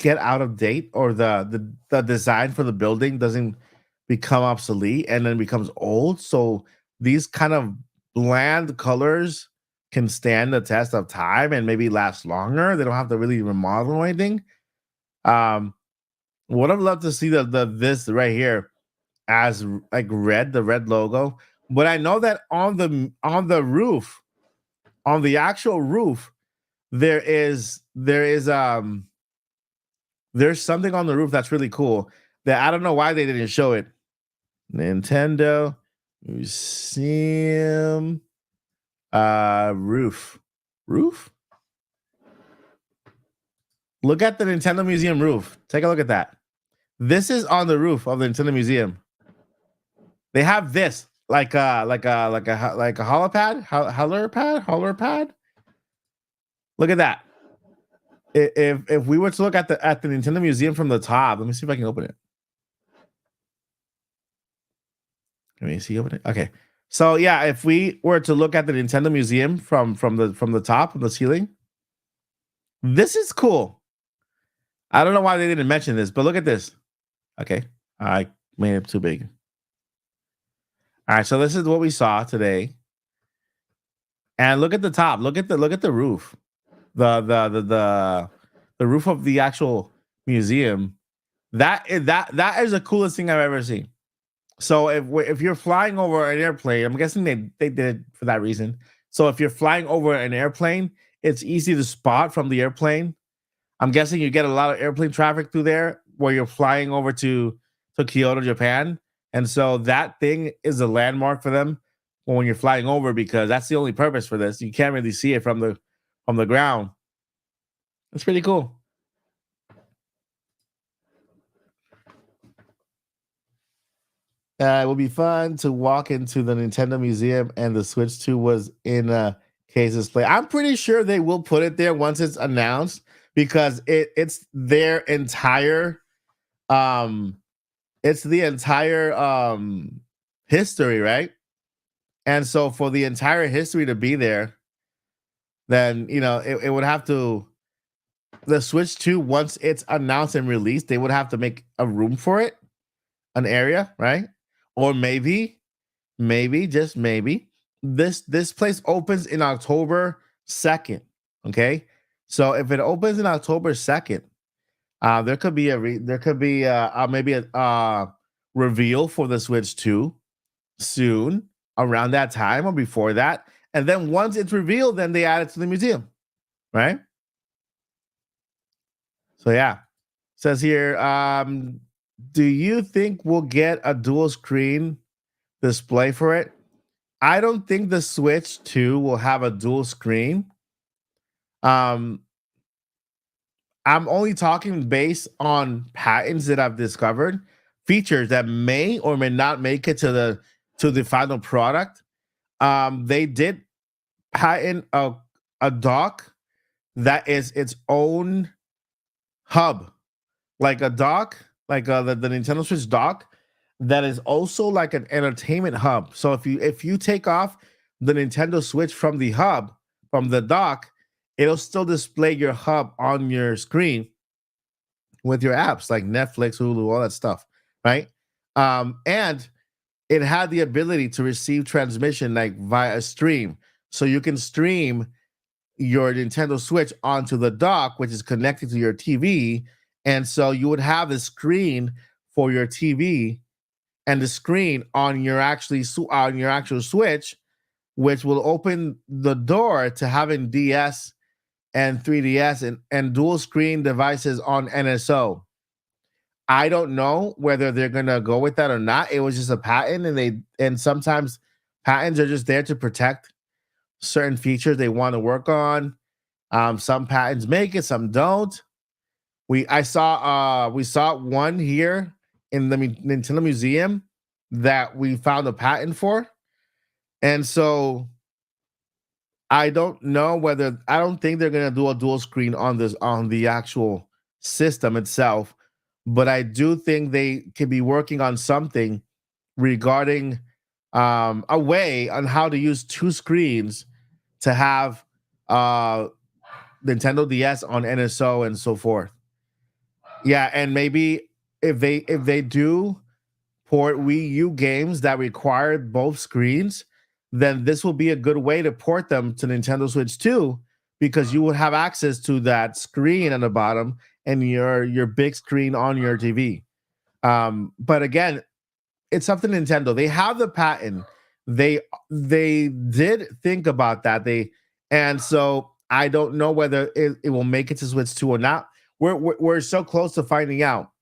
get out of date, or the design for the building doesn't become obsolete and then becomes old. So these kind of bland colors can stand the test of time and maybe last longer. They don't have to really remodel or anything. Um, would have loved to see the this right here as like the red logo. But I know that on the roof, on the actual roof, there is there's something on the roof that's really cool that I don't know why they didn't show it. Nintendo Museum roof. Roof? Look at the Nintendo Museum roof. Take a look at that. This is on the roof of the Nintendo Museum. They have this like a holopad, holler pad. Look at that. If we were to look at the Nintendo Museum from the top, let me see if I can open it. Let me see open it. Okay. So yeah, if we were to look at the Nintendo Museum from the top, from the ceiling, this is cool. I don't know why they didn't mention this, but look at this. Okay. I made it too big. All right, so this is what we saw today. And look at the top. Look at the roof. The roof of the actual museum. That is the coolest thing I've ever seen. So if you're flying over an airplane, I'm guessing they did it for that reason. So if you're flying over an airplane, it's easy to spot from the airplane. I'm guessing you get a lot of airplane traffic through there where you're flying over to Kyoto, Japan. And so that thing is a landmark for them when you're flying over, because that's the only purpose for this. You can't really see it from the ground. It's pretty cool. It will be fun to walk into the Nintendo Museum, and the Switch 2 was in case display. I'm pretty sure they will put it there once it's announced, because it's their entire um it's the entire history, right? And so for the entire history to be there, then it would have to, the Switch 2, once it's announced and released, they would have to make a room for it, an area, right? Or maybe just maybe this place opens in October 2nd. Okay, so if it opens in October 2nd, there could be maybe a reveal for the Switch 2 soon, around that time or before that. And then once it's revealed, then they add it to the museum, right? So yeah, says here, do you think we'll get a dual screen display for it? I don't think the Switch 2 will have a dual screen. Um, I'm only talking based on patents that I've discovered, features that may or may not make it to the final product. They did patent a dock that is its own hub, like a dock, like the Nintendo Switch dock, that is also like an entertainment hub. So if you take off the Nintendo Switch from the hub, from the dock, it'll still display your hub on your screen with your apps like Netflix, Hulu, all that stuff, right? And it had the ability to receive transmission like via stream. So you can stream your Nintendo Switch onto the dock, which is connected to your TV. And so you would have the screen for your TV and the screen on your actual Switch, which will open the door to having DS and 3DS and dual screen devices on NSO. I don't know whether they're gonna go with that or not. It was just a patent, and sometimes patents are just there to protect certain features they want to work on. Some patents make it, some don't. We saw one here in the Nintendo Museum that we found a patent for, and so I don't know whether I don't think they're gonna do a dual screen on this on the actual system itself, but I do think they could be working on something regarding a way on how to use two screens to have uh Nintendo DS on NSO and so forth. Yeah, and maybe if they do port Wii U games that require both screens, then this will be a good way to port them to Nintendo Switch 2 because you would have access to that screen on the bottom and your big screen on your TV. But again, it's up to Nintendo. They have the patent. They did think about that. And so I don't know whether it will make it to Switch 2 or not. We're so close to finding out.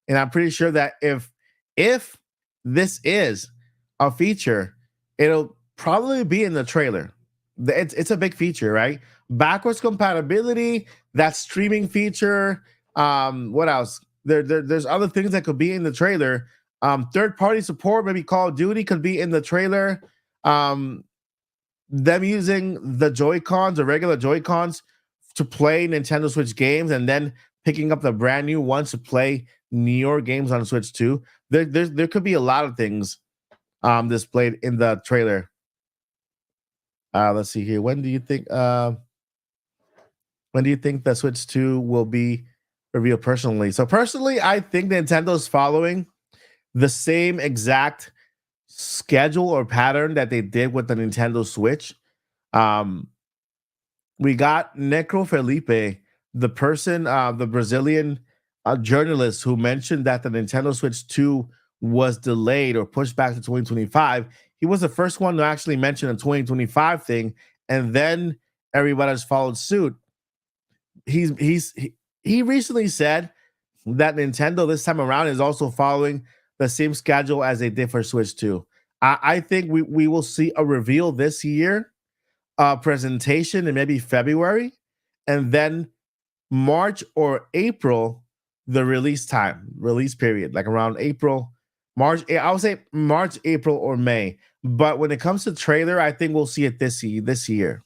And I'm pretty sure that if this is a feature, it'll probably be in the trailer. It's a big feature, right? Backwards compatibility, that streaming feature. What else? There's other things that could be in the trailer. Third party support, maybe Call of Duty could be in the trailer. Them using the Joy-Cons, the regular Joy-Cons, to play Nintendo Switch games, and then picking up the brand new ones to play newer games on Switch 2. There could be a lot of things displayed in the trailer. Let's see here. When do you think the Switch 2 will be revealed personally? So personally, I think Nintendo's following the same exact schedule or pattern that they did with the Nintendo Switch. We got Necro Felipe, the person, the Brazilian journalist who mentioned that the Nintendo Switch 2 was delayed or pushed back to 2025. He was the first one to actually mention a 2025 thing, and then everybody has followed suit. He recently said that Nintendo this time around is also following the same schedule as they did for Switch 2. I think we will see a reveal this year, presentation in maybe February, and then March or April, the release period, like around April, March. I would say March, April, or May. But when it comes to trailer, I think we'll see it this year.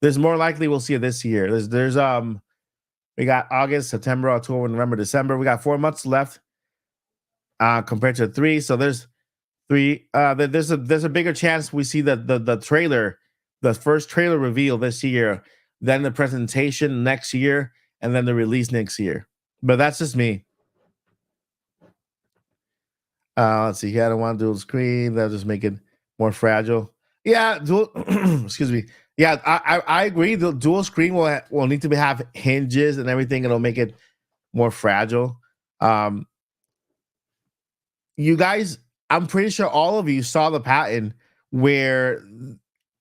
There's more likely we'll see it this year. There's we got August, September, October, November, December. We got 4 months left compared to 3. So there's 3. There's a bigger chance we see the trailer, the first trailer reveal this year, then the presentation next year, and then the release next year. But that's just me. Let's see. Yeah, I don't want dual screen. That'll just make it more fragile. Yeah, dual. Excuse me. Yeah, I agree. The dual screen will need to have hinges and everything. It'll make it more fragile. You guys, I'm pretty sure all of you saw the patent where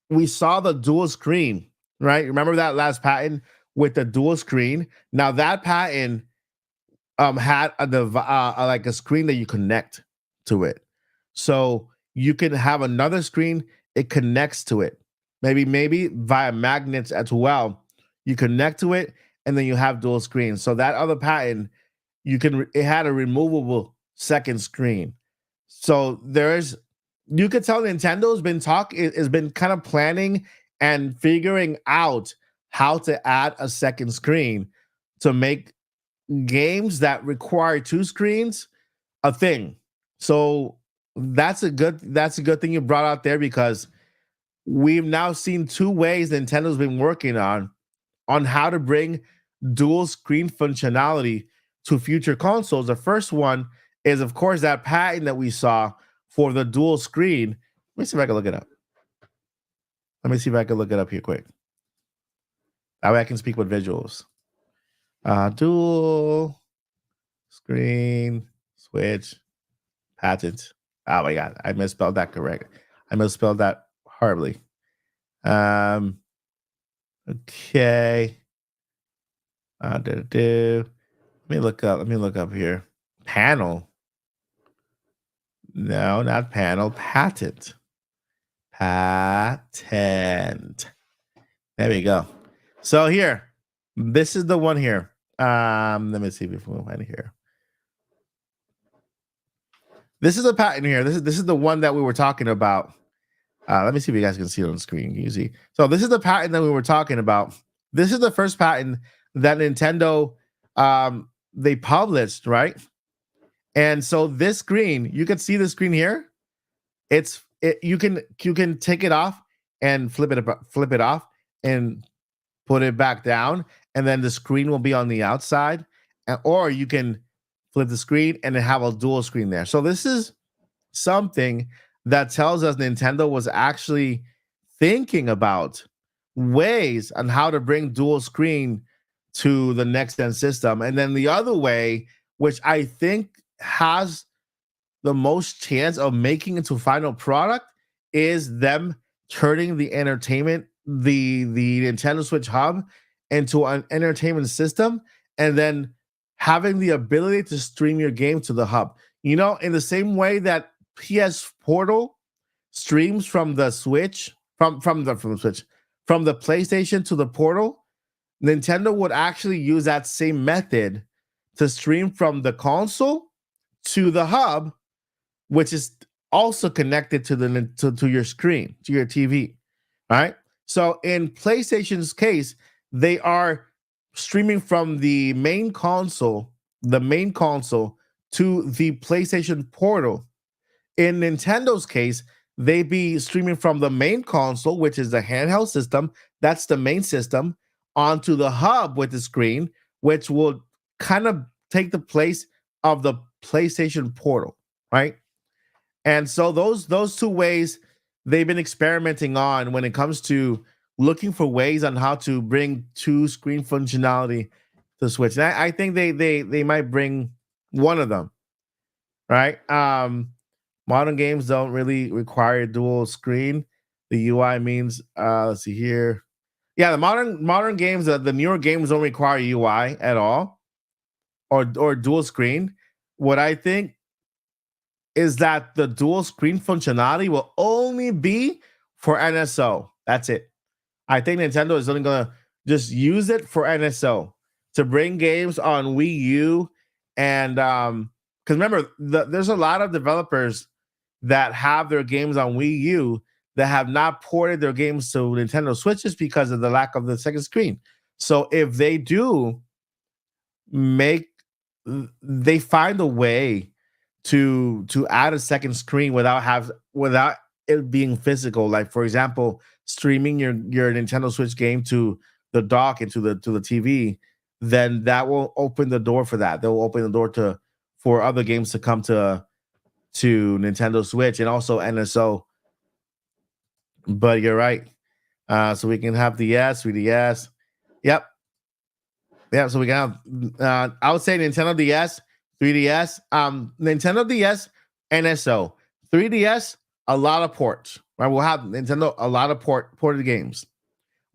we saw the dual screen, right? Remember that last patent with the dual screen? Now that patent had like a screen that you connect to it, so you can have another screen. It connects to it, maybe via magnets as well. You connect to it, and then you have dual screens. So that other patent, it had a removable second screen. So you could tell Nintendo's been kind of planning and figuring out how to add a second screen to make games that require 2 screens a thing. So that's a good thing you brought out there, because we've now seen 2 ways Nintendo's been working on how to bring dual screen functionality to future consoles. The first one is, of course, that patent that we saw for the dual screen. Let me see if I can look it up. Here quick. That way I can speak with visuals. Dual screen Switch patent. Oh my God, I misspelled that correct. I misspelled that horribly. Okay. Let me look up here. Panel. No, not panel. Patent. Patent. There we go. So here, this is the one here. Let me see if we can find it here. This is a patent here. This is the one that we were talking about. Let me see if you guys can see it on the screen. Can you see? So this is the patent that we were talking about. This is the first patent that Nintendo they published, right? And so this screen, you can see the screen here. You can take it off and flip it off and put it back down, and then the screen will be on the outside, or you can flip the screen and then have a dual screen there. So this is something that tells us Nintendo was actually thinking about ways on how to bring dual screen to the next gen system. And then the other way, which I think has the most chance of making it to final product, is them turning the Nintendo Switch Hub into an entertainment system, and then having the ability to stream your game to the hub. You know, in the same way that PS Portal streams from the Switch, from the PlayStation to the Portal, Nintendo would actually use that same method to stream from the console to the hub, which is also connected to to your screen, to your TV, right? So in PlayStation's case, they are streaming from the main console to the PlayStation Portal. In Nintendo's case, they be streaming from the main console, which is the handheld system, that's the main system, onto the hub with the screen, which will kind of take the place of the PlayStation Portal, right? And so those two ways they've been experimenting on when it comes to looking for ways on how to bring two screen functionality to Switch. And I think they might bring one of them, right? Modern games don't really require dual screen. The UI means let's see here. Yeah, the modern games, the newer games don't require UI at all, or dual screen. What I think is that the dual screen functionality will only be for NSO. That's it. I think Nintendo is only going to just use it for NSO to bring games on Wii U. And because remember, there's a lot of developers that have their games on Wii U that have not ported their games to Nintendo Switches because of the lack of the second screen. So if they do they find a way to add a second screen without it being physical, like for example streaming your Nintendo Switch game to the dock and to the TV, then that will open the door for that. That will open the door for other games to come to Nintendo Switch and also NSO. But you're right. So we can have the S, 3DS. Yep. Yeah, so we can have I would say Nintendo DS, 3DS, Nintendo DS, NSO, 3DS, a lot of ports. Right, we'll have Nintendo a lot of ported games.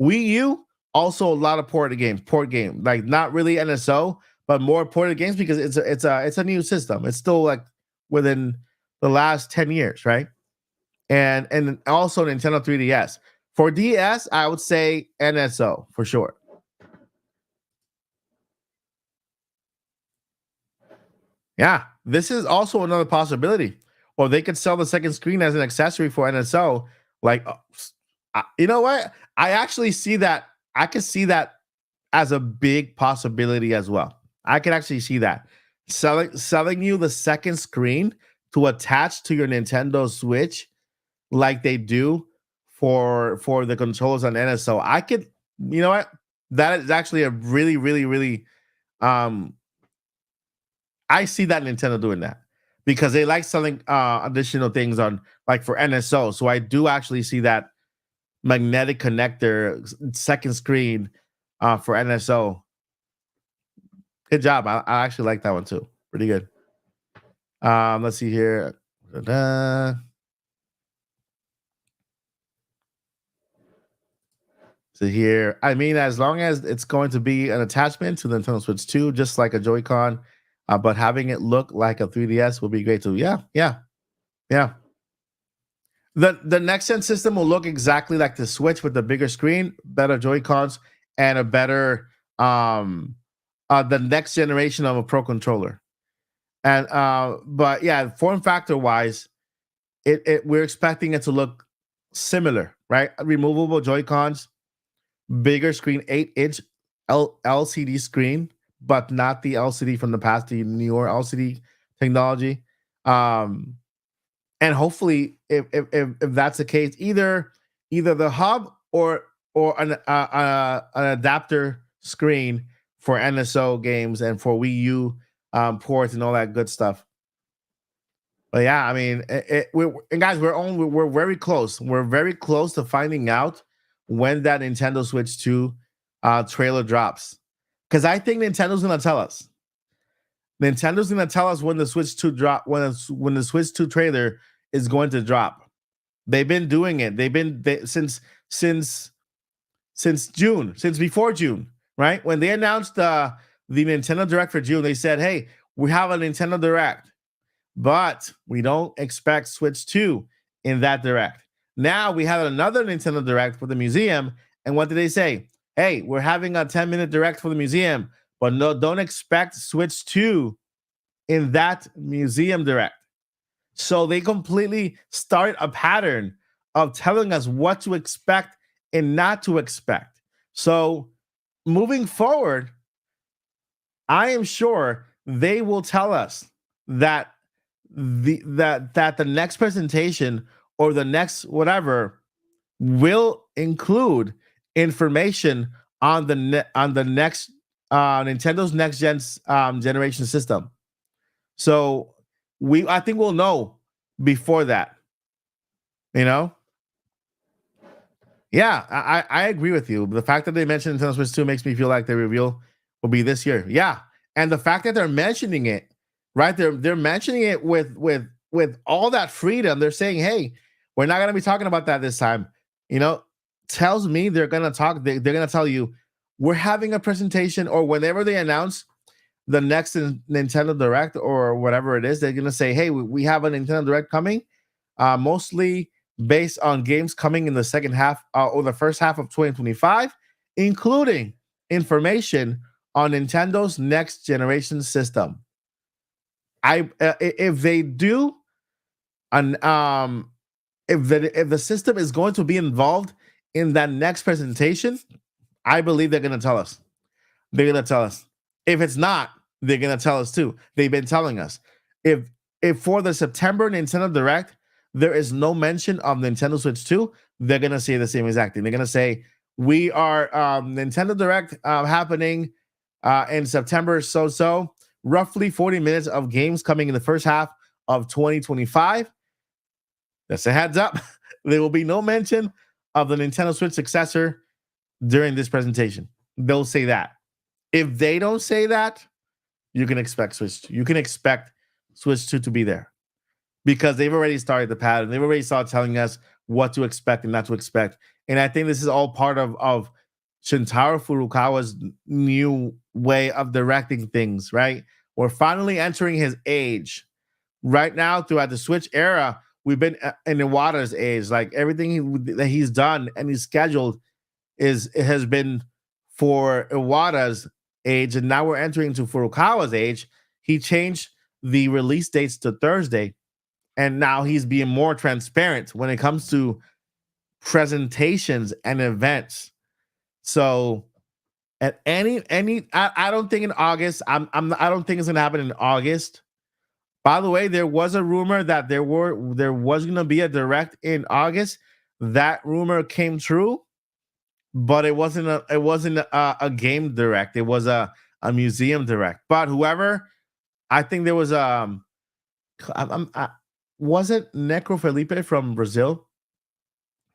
Wii U also a lot of port game, like not really NSO, but more ported games because it's a new system. It's still like within the last 10 years, right? And also Nintendo 3DS. For DS, I would say NSO for sure. Yeah, this is also another possibility. Or they could sell the second screen as an accessory for NSO. Like, you know what? I actually see that. I could see that as a big possibility as well. I can actually see that selling you the second screen to attach to your Nintendo Switch, like they do for the controllers on NSO. I could, you know what? That is actually a really, really, really I see that Nintendo doing that because they like selling additional things on like for NSO. So I do actually see that magnetic connector second screen for NSO. Good job. I actually like that one too. Pretty good. Let's see here. Da-da. So here, I mean, as long as it's going to be an attachment to the Nintendo Switch 2, just like a Joy-Con, but having it look like a 3DS would be great too. Yeah, yeah, yeah. The next gen system will look exactly like the Switch with the bigger screen, better Joy-Cons, and a better the next generation of a Pro controller. And but yeah, form factor wise, it we're expecting it to look similar, right? Removable Joy-Cons, bigger screen, 8-inch LCD screen, but not the LCD from the past, the newer LCD technology. Um, and hopefully, if that's the case, either the hub or an adapter screen for NSO games and for Wii U ports and all that good stuff. But yeah, I mean, and guys, we're very close. We're very close to finding out when that Nintendo Switch 2 trailer drops, because I think Nintendo's gonna tell us. Nintendo's gonna tell us when the Switch 2 drop when the Switch 2 trailer is going to drop. They've been doing it. Since June, since before June, right? When they announced the Nintendo Direct for June, they said, "Hey, we have a Nintendo Direct, but we don't expect Switch 2 in that Direct." Now we have another Nintendo Direct for the museum, and what did they say? Hey, we're having a 10-minute Direct for the museum, but no, don't expect Switch 2 in that museum Direct. So they completely start a pattern of telling us what to expect and not to expect. So moving forward, I am sure they will tell us that the next presentation or the next whatever will include information on the next Nintendo's next generation system. So I think we'll know before that. You know? Yeah, I agree with you. The fact that they mentioned Nintendo Switch 2 makes me feel like the reveal will be this year. Yeah. And the fact that they're mentioning it, right? They're mentioning it with all that freedom. They're saying, hey, we're not gonna be talking about that this time. You know, tells me they're gonna talk, they're gonna tell you we're having a presentation, or whenever they announce the next Nintendo Direct or whatever it is, they're gonna say, hey, we have a Nintendo Direct coming, mostly based on games coming in the second half or the first half of 2025, including information on Nintendo's next generation system. If they do, and if the system is going to be involved in that next presentation, I believe they're going to tell us. They're going to tell us. If it's not, they're going to tell us too. They've been telling us. If for the September Nintendo Direct there is no mention of Nintendo Switch 2, they're going to say the same exact thing. They're going to say, we are Nintendo Direct happening in September, roughly 40 minutes of games coming in the first half of 2025. That's a heads up. There will be no mention of the Nintendo Switch successor during this presentation. They'll say that. If they don't say that, you can expect Switch 2. You can expect Switch 2 to be there, because they've already started the pattern. They've already started telling us what to expect and not to expect. And I think this is all part of Shintaro Furukawa's new way of directing things, right? We're finally entering his age. Right now, throughout the Switch era, we've been in Iwata's age. Like everything that he's done and he's scheduled has been for Iwata's age, and now we're entering into Furukawa's age. He changed the release dates to Thursday, and now he's being more transparent when it comes to presentations and events. So at I don't think in August. I don't think it's gonna happen in August. By the way, there was a rumor that there was gonna be a direct in August. That rumor came true, but it wasn't a game direct. It was a museum direct. But whoever, I think there was was it Necro Felipe from Brazil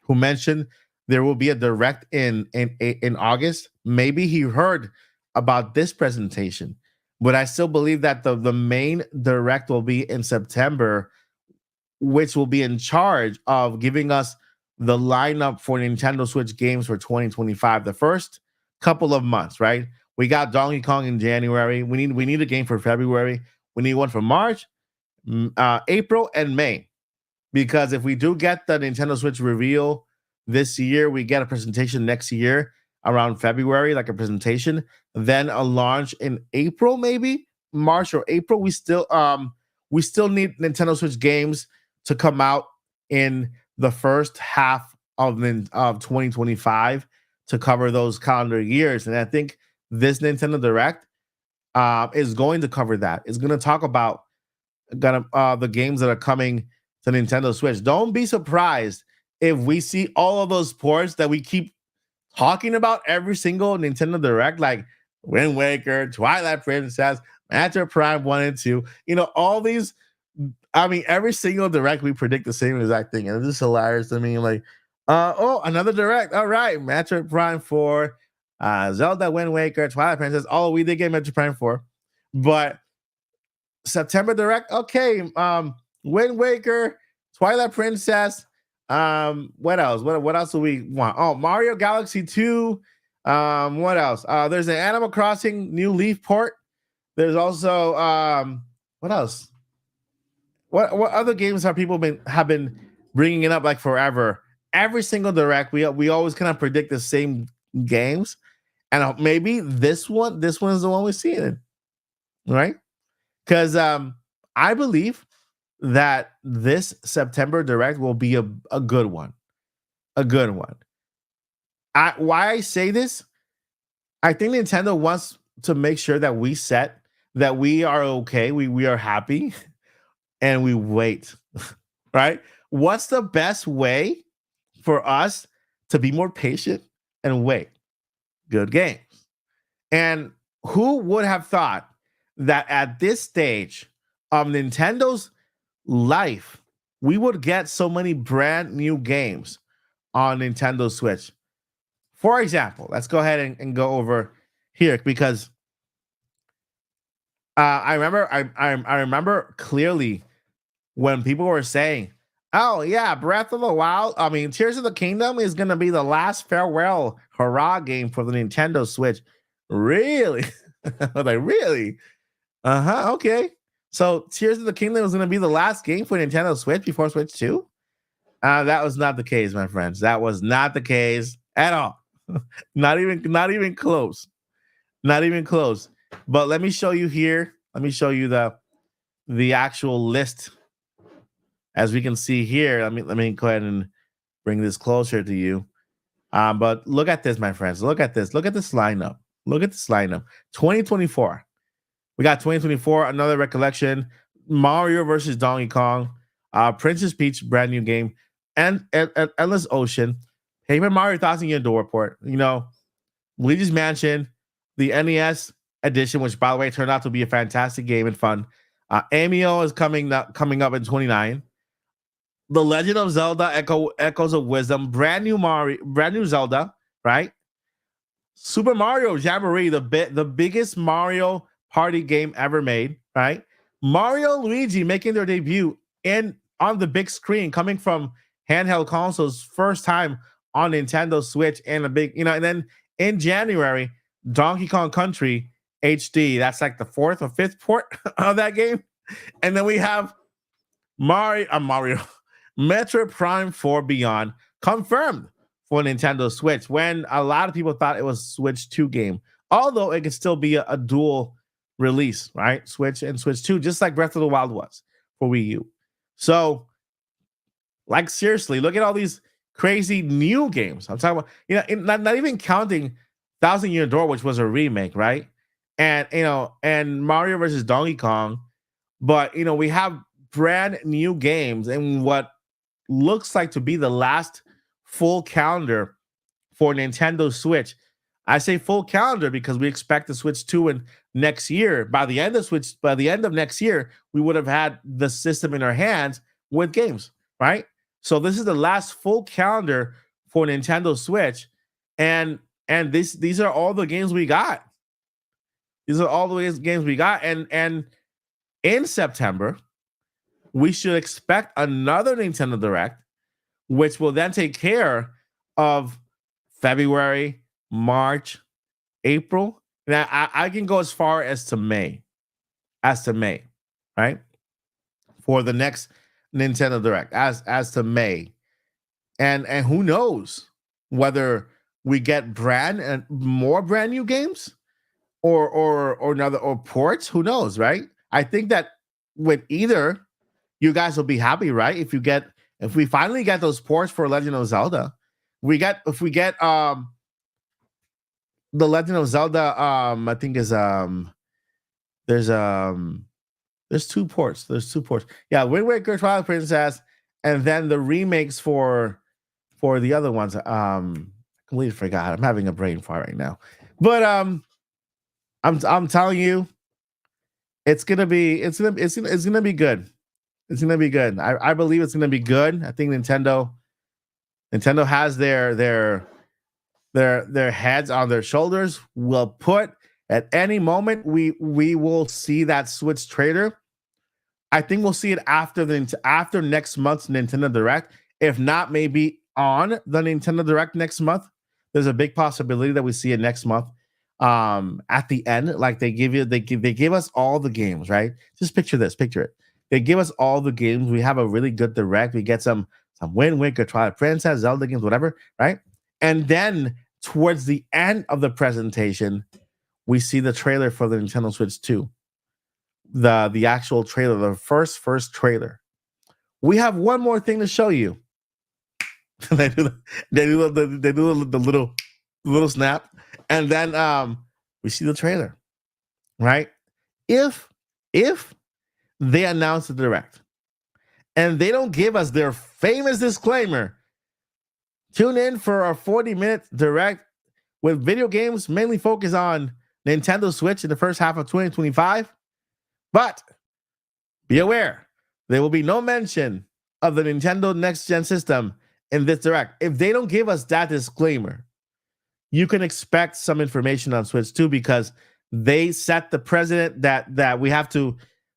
who mentioned there will be a direct in August? Maybe he heard about this presentation, but I still believe that the main direct will be in September, which will be in charge of giving us the lineup for Nintendo Switch games for 2025. The first couple of months, right? We got Donkey Kong in January. We need a game for February. We need one for March, April, and May. Because if we do get the Nintendo Switch reveal this year, we get a presentation next year around February, like a presentation, then a launch in April, maybe March or April. We still need Nintendo Switch games to come out in the first half of 2025 to cover those calendar years. And I think this Nintendo Direct is going to cover that. It's going to talk about the games that are coming to Nintendo Switch. Don't be surprised if we see all of those ports that we keep talking about every single Nintendo Direct, like Wind Waker, Twilight Princess, Metroid Prime 1 and 2. All these. I mean, every single Direct we predict the same exact thing, and it's just hilarious to me. Like, another Direct. All right, Metroid Prime 4, Zelda Wind Waker, Twilight Princess. Oh, we did get Metroid Prime 4, but September Direct. Okay, Wind Waker, Twilight Princess. What else? What else do we want? Oh, Mario Galaxy 2. What else? There's an Animal Crossing New Leaf port. There's also what else? What other games have people have been bringing it up like forever? Every single Direct, we always kind of predict the same games, and maybe this one is the one we see it in, right? Because I believe that this September Direct will be a good one, a good one. Why I say this? I think Nintendo wants to make sure that we are okay, we are happy, and we wait, right? What's the best way for us to be more patient and wait? Good games. And who would have thought that at this stage of Nintendo's life, we would get so many brand new games on Nintendo Switch? For example, let's go ahead and go over here, because I remember clearly when people were saying, "Oh yeah, Breath of the Wild, I mean Tears of the Kingdom is going to be the last farewell hurrah game for the Nintendo Switch." Really? I was like, really? Okay. So Tears of the Kingdom is going to be the last game for Nintendo Switch before Switch 2? That was not the case, my friends. That was not the case at all. Not even close. Not even close. But let me show you here. Let me show you the actual list. As we can see here, let me go ahead and bring this closer to you. But look at this, my friends. Look at this. Look at this lineup. Look at this lineup. 2024. We got 2024, another recollection. Mario versus Donkey Kong. Princess Peach, brand new game. And Endless Ocean. Paper Mario 1000 Year Door Port. Luigi's Mansion, the NES edition, which by the way turned out to be a fantastic game and fun. Amio is coming up in 29. The Legend of Zelda: Echoes of Wisdom, brand new Zelda, right? Super Mario Jamboree, the biggest Mario Party game ever made, right? Mario and Luigi making their debut on the big screen, coming from handheld consoles, first time on Nintendo Switch, and and then in January, Donkey Kong Country HD. That's like the fourth or fifth port of that game. And then we have Mario Metroid Prime 4 Beyond confirmed for Nintendo Switch, when a lot of people thought it was Switch 2 game, although it could still be a dual release, right? Switch and Switch 2, just like Breath of the Wild was for Wii U. So, like, seriously, look at all these crazy new games. I'm talking about, not even counting Thousand Year Door, which was a remake, right? And Mario versus Donkey Kong. But we have brand new games, and what looks like to be the last full calendar for Nintendo Switch. I say full calendar because we expect the Switch 2 in next year. By the end of next year, we would have had the system in our hands with games, right? So this is the last full calendar for Nintendo Switch, and these are all the games we got. These are all the games we got, and in September, we should expect another Nintendo Direct which will then take care of February, March, April. Now I can go as far as to May, right? For the next Nintendo Direct, as to May, and who knows whether we get more brand new games or another or ports. Who knows, right? I think that with either, you guys will be happy, right? If we finally get those ports for Legend of Zelda, if we get the Legend of Zelda, I think is there's two ports. There's two ports. Yeah, Wind Waker, Twilight Princess, and then the remakes for the other ones. I completely forgot. I'm having a brain fart right now. But I'm telling you, it's gonna be good. It's gonna be good. I believe it's gonna be good. I think Nintendo has their heads on their shoulders. Will put at any moment we will see that Switch trailer. I think we'll see it after next month's Nintendo Direct. If not, maybe on the Nintendo Direct next month. There's a big possibility that we see it next month. At the end, like they give us all the games, right? Just picture it. They give us all the games. We have a really good Direct. We get some Wind Waker, Twilight Princess, Zelda games, whatever, right? And then towards the end of the presentation, we see the trailer for the Nintendo Switch 2. The actual trailer, the first trailer. We have one more thing to show you. they do the little snap, and then we see the trailer, right? If they announce the Direct and they don't give us their famous disclaimer, tune in for our 40-minute Direct with video games mainly focused on Nintendo Switch in the first half of 2025. But be aware, there will be no mention of the Nintendo Next Gen system in this Direct. If they don't give us that disclaimer, you can expect some information on Switch 2, because they set the precedent that we have to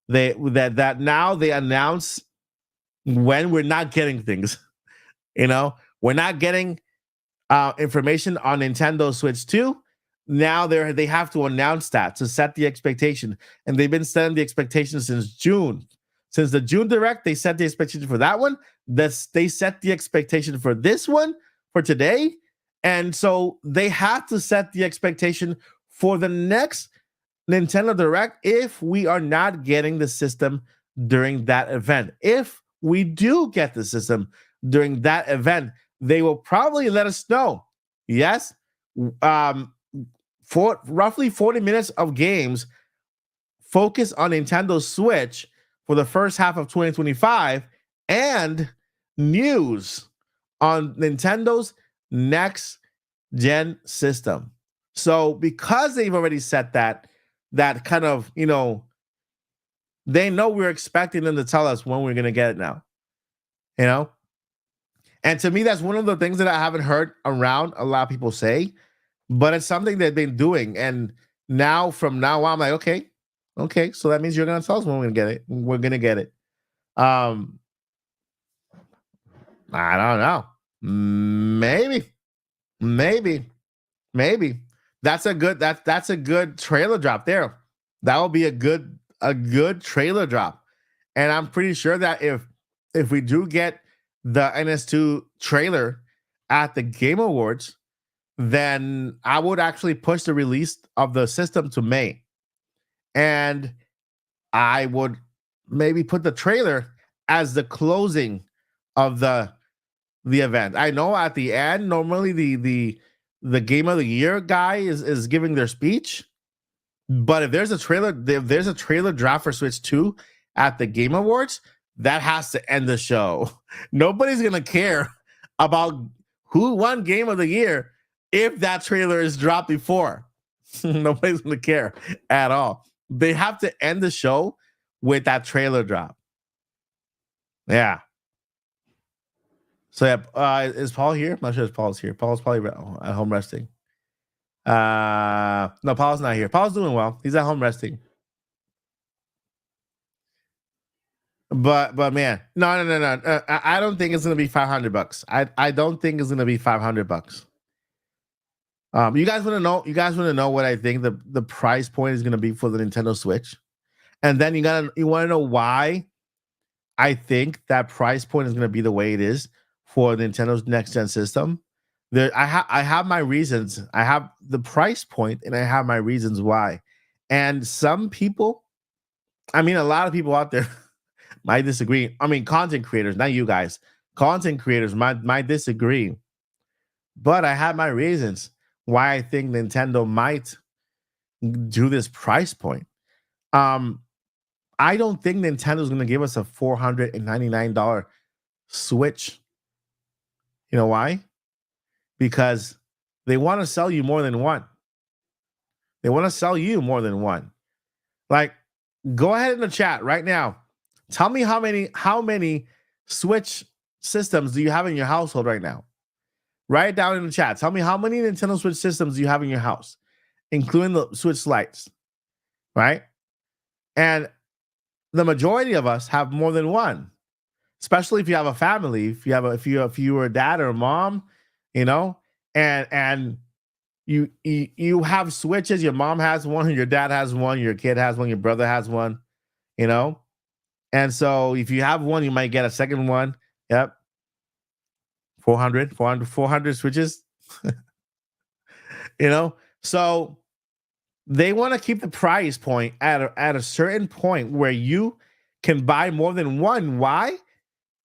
that now they announce when we're not getting things. We're not getting information on Nintendo Switch 2. Now they have to announce that to set the expectation, and they've been setting the expectation since June. Since the June Direct, they set the expectation for that one. They set the expectation for this one for today, and so they have to set the expectation for the next Nintendo Direct if we are not getting the system during that event. If we do get the system during that event, they will probably let us know. Yes, for roughly 40 minutes of games focus on Nintendo Switch for the first half of 2025, and news on Nintendo's next gen system. So because they've already set that kind of, they know we're expecting them to tell us when we're going to get it now. And to me, that's one of the things that I haven't heard around a lot of people say, but it's something they've been doing. And now, from now on, I'm like, okay, so that means you're going to tell us when we're going to get it. We're going to get it. I don't know. Maybe. That's a good trailer drop there. That will be a good trailer drop. And I'm pretty sure that if we do get the NS2 trailer at the Game Awards, then I would actually push the release of the system to May. And I would maybe put the trailer as the closing of the event. I know at the end, normally the Game of the Year guy is giving their speech. But if there's a trailer drop for Switch 2 at the Game Awards, that has to end the show. Nobody's gonna care about who won Game of the Year if that trailer is dropped before. Nobody's gonna care at all. They have to end the show with that trailer drop. Yeah. So yeah, is Paul here? I'm not sure if Paul's here. Paul's probably at home resting. No, Paul's not here. Paul's doing well. He's at home resting. But man, no. I don't think it's gonna be $500. I don't think it's gonna be $500. You guys want to know? You guys want to know what I think the price point is gonna be for the Nintendo Switch? And then you want to know why I think that price point is gonna be the way it is for Nintendo's next gen system. I have my reasons. I have the price point, and I have my reasons why. And some people, I mean, a lot of people out there might disagree. I mean, content creators, not you guys. Content creators might disagree, but I have my reasons why I think Nintendo might do this price point. Um, I don't think Nintendo's going to give us a $499 Switch. You know why? Because they want to sell you more than one. They want to sell you more than one. Like, go ahead in the chat right now. Tell me how many Switch systems do you have in your household right now? Write it down in the chat. Tell me how many Nintendo Switch systems do you have in your house, including the Switch Lites, right? And the majority of us have more than one, especially if you have a family. If you were a dad or a mom, you know, and you have Switches. Your mom has one, your dad has one, your kid has one, your brother has one, you know. And so if you have one, you might get a second one. Yep. 400 Switches. You know, so they want to keep the price point at a certain point where you can buy more than one. Why?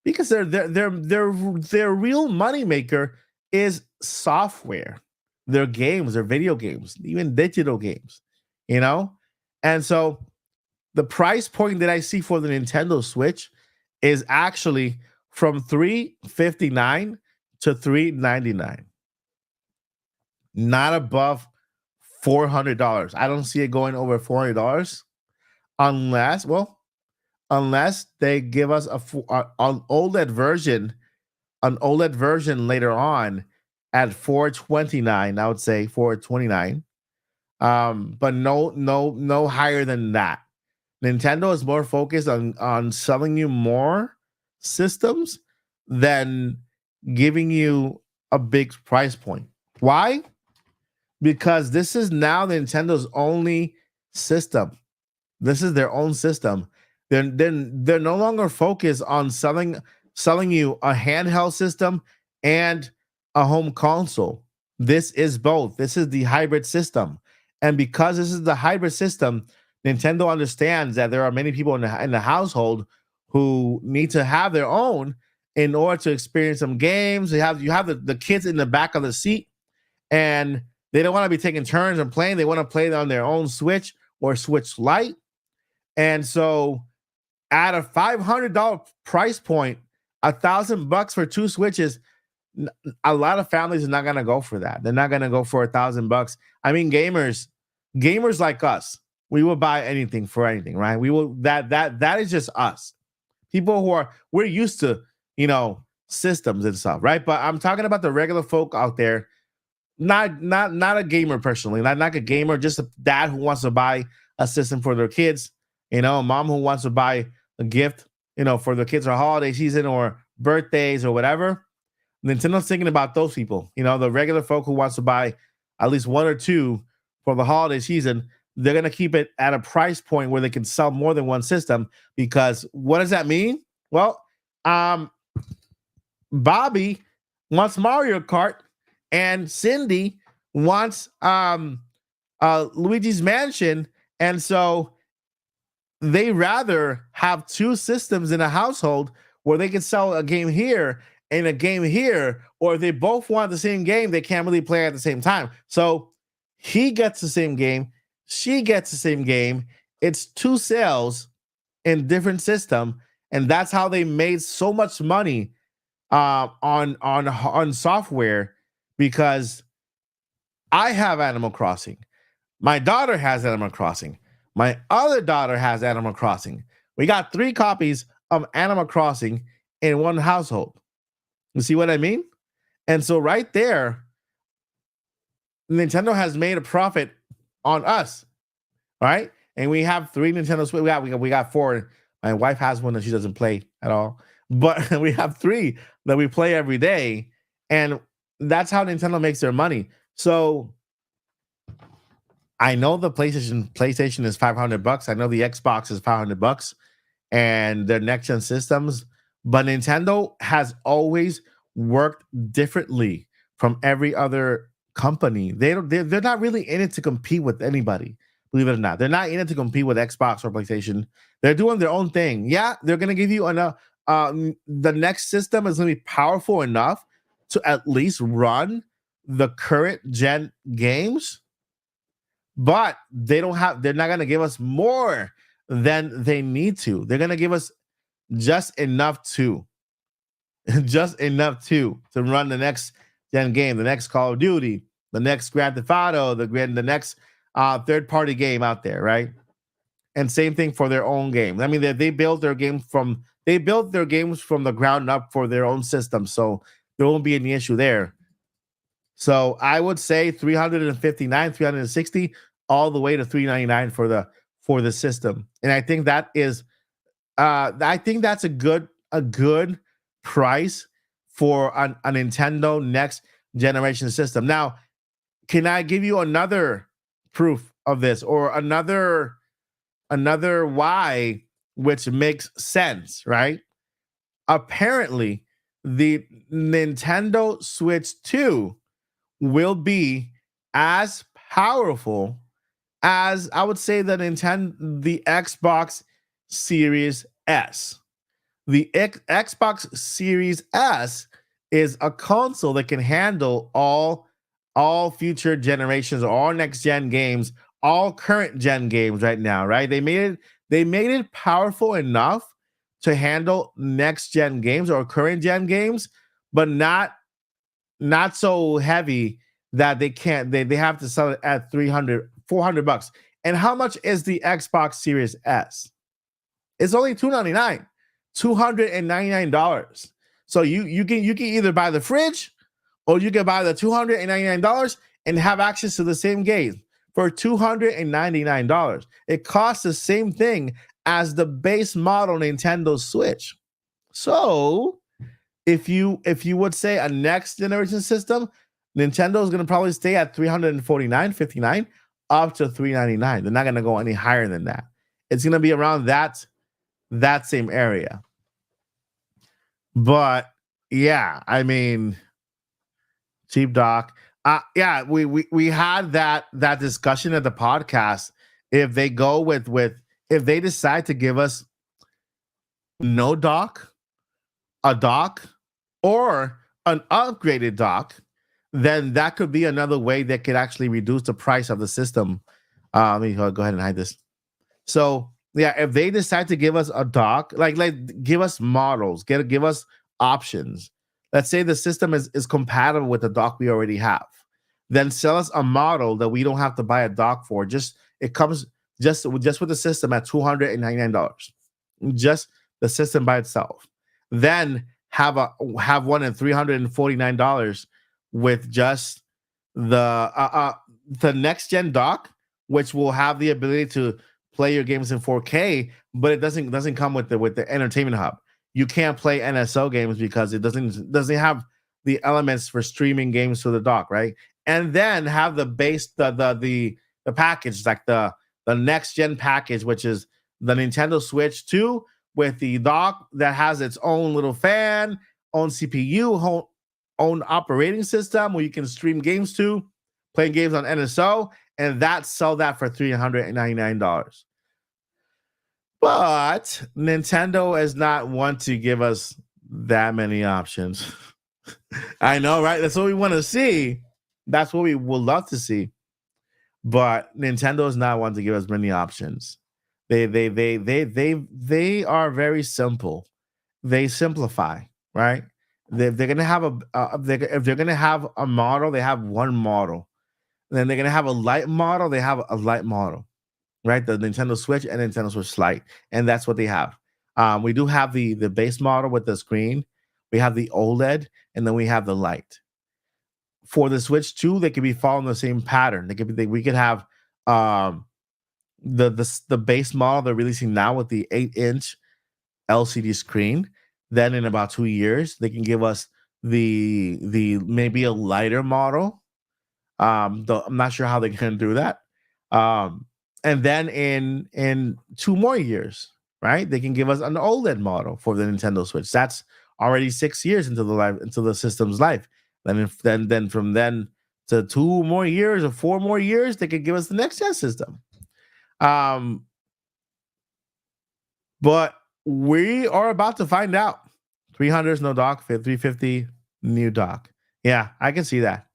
Because their real moneymaker is software, their games, their video games, even digital games, you know? And so the price point that I see for the Nintendo Switch is actually from $359 to $399, not above $400. I don't see it going over $400 unless they give us an OLED version later on at 429. I would say 429. But no higher than that. Nintendo is more focused on selling you more systems than giving you a big price point. Why? Because this is now Nintendo's only system. This is their own system. They're no longer focused on selling you a handheld system and a home console. This is both. This is the hybrid system. And because this is the hybrid system, Nintendo understands that there are many people in the household who need to have their own in order to experience some games. You have the kids in the back of the seat, and they don't want to be taking turns and playing. They want to play on their own Switch or Switch Lite. And so at a $500 price point, $1,000 for two Switches, a lot of families are not going to go for that. They're not going to go for $1,000. I mean, gamers like us, we will buy anything for anything, right? We will, that is just us. People we're used to, you know, systems and stuff, right? But I'm talking about the regular folk out there, not a gamer personally, not a gamer, just a dad who wants to buy a system for their kids, you know, a mom who wants to buy a gift, you know, for their kids or holiday season or birthdays or whatever. Nintendo's thinking about those people, you know, the regular folk who wants to buy at least one or two for the holiday season. They're going to keep it at a price point where they can sell more than one system, because what does that mean? Well, Bobby wants Mario Kart and Cindy wants Luigi's Mansion. And so they rather have two systems in a household where they can sell a game here and a game here, or if they both want the same game, they can't really play at the same time. So he gets the same game, she gets the same game. It's two sales in different system, and that's how they made so much money on software. Because I have Animal Crossing, my daughter has Animal Crossing, my other daughter has Animal Crossing. We got 3 copies of Animal Crossing in one household. You see what I mean? And so right there, Nintendo has made a profit on us, right? And we have 3 Nintendo Switch. We got 4, My wife has one that she doesn't play at all, but we have 3 that we play every day, and that's how Nintendo makes their money. So I know the PlayStation is $500. I know the Xbox is $500 and their next gen systems, but Nintendo has always worked differently from every other company. They're not really in it to compete with anybody. Believe it or not, they're not in it to compete with Xbox or PlayStation. They're doing their own thing. Yeah, they're gonna give you enough. The next system is gonna be powerful enough to at least run the current gen games, but they're not going to give us more than they need to. They're going to give us just enough to just enough to run the next gen game, the next Call of Duty, the next Grand Theft Auto, the next third party game out there, right? And same thing for their own game. I mean, they built their games from the ground up for their own system, so there won't be any issue there. So I would say 359, 360, all the way to 399 for the system. And I think that's a good price for a Nintendo next generation system. Now, can I give you another proof of this, or another why, which makes sense, right? Apparently, the Nintendo Switch 2 will be as powerful as, I would say, the Xbox Series S. The Xbox Series S is a console that can handle all future generations, all next gen games, all current gen games right now, right? They made it powerful enough to handle next gen games or current gen games, but not so heavy that they have to sell it at $400. And how much is the Xbox Series S? It's only $299. So you can either buy the fridge, or you can buy the $299 and have access to the same game for $299. It costs the same thing as the base model Nintendo Switch. So if you would say a next generation system, Nintendo is going to probably stay at $349.59 up to $399. They're not going to go any higher than that. It's going to be around that same area. But yeah, I mean, cheap dock. Yeah, we had that discussion at the podcast. If they go with if they decide to give us no dock, a dock, or an upgraded dock, then that could be another way that could actually reduce the price of the system. Let me go ahead and hide this. So yeah, if they decide to give us a dock, like give us models, give us options. Let's say the system is compatible with the dock we already have. Then sell us a model that we don't have to buy a dock for. It comes just with the system at $299. Just the system by itself. Then have one at $349 with just the next gen dock, which will have the ability to play your games in 4K, but it doesn't come with the entertainment hub. You can't play NSO games because it doesn't have the elements for streaming games to the dock, right? And then have the base the package, like the next gen package, which is the Nintendo Switch 2 with the dock that has its own little fan, own CPU, own operating system where you can stream games to, playing games on NSO, and sell that for $399. But Nintendo is not one to give us that many options. I know, right? That's what we want to see. That's what we would love to see. But Nintendo is not one to give us many options. They are very simple. They simplify, right? They're gonna have if they're gonna have a model, they have one model. And then they're gonna have a light model, they have a light model, right? The Nintendo Switch and Nintendo Switch Lite, and that's what they have. We do have the base model with the screen. We have the OLED, and then we have the light. For the Switch 2, they could be following the same pattern. We could have the base model they're releasing now with the 8-inch LCD screen. Then in about 2 years, they can give us the maybe a lighter model. I'm not sure how they can do that. Um, and then in 2 more years, right, they can give us an OLED model for the Nintendo Switch. That's already 6 years into the system's life. Then from then to 2 more years or 4 more years, they could give us the next gen system. Um, but we are about to find out. 300 is no dock, 350 new dock. Yeah, I can see that.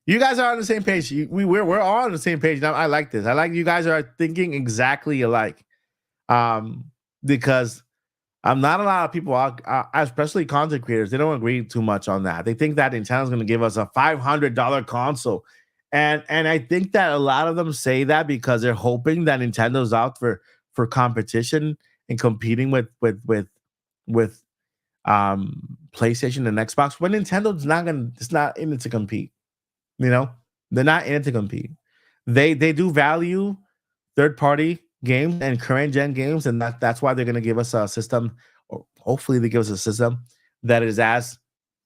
You guys are on the same page. We're all on the same page now. I like this. I like you guys are thinking exactly alike. Because not a lot of people, especially content creators, they don't agree too much on that. They think that Nintendo's going to give us a $500 console, and I think that a lot of them say that because they're hoping that Nintendo's out for competition and competing with PlayStation and Xbox. When Nintendo's it's not in it to compete. You know, they're not in it to compete. They do value third party games and current gen games, and that's why they're going to give us a system, or hopefully they give us a system that is as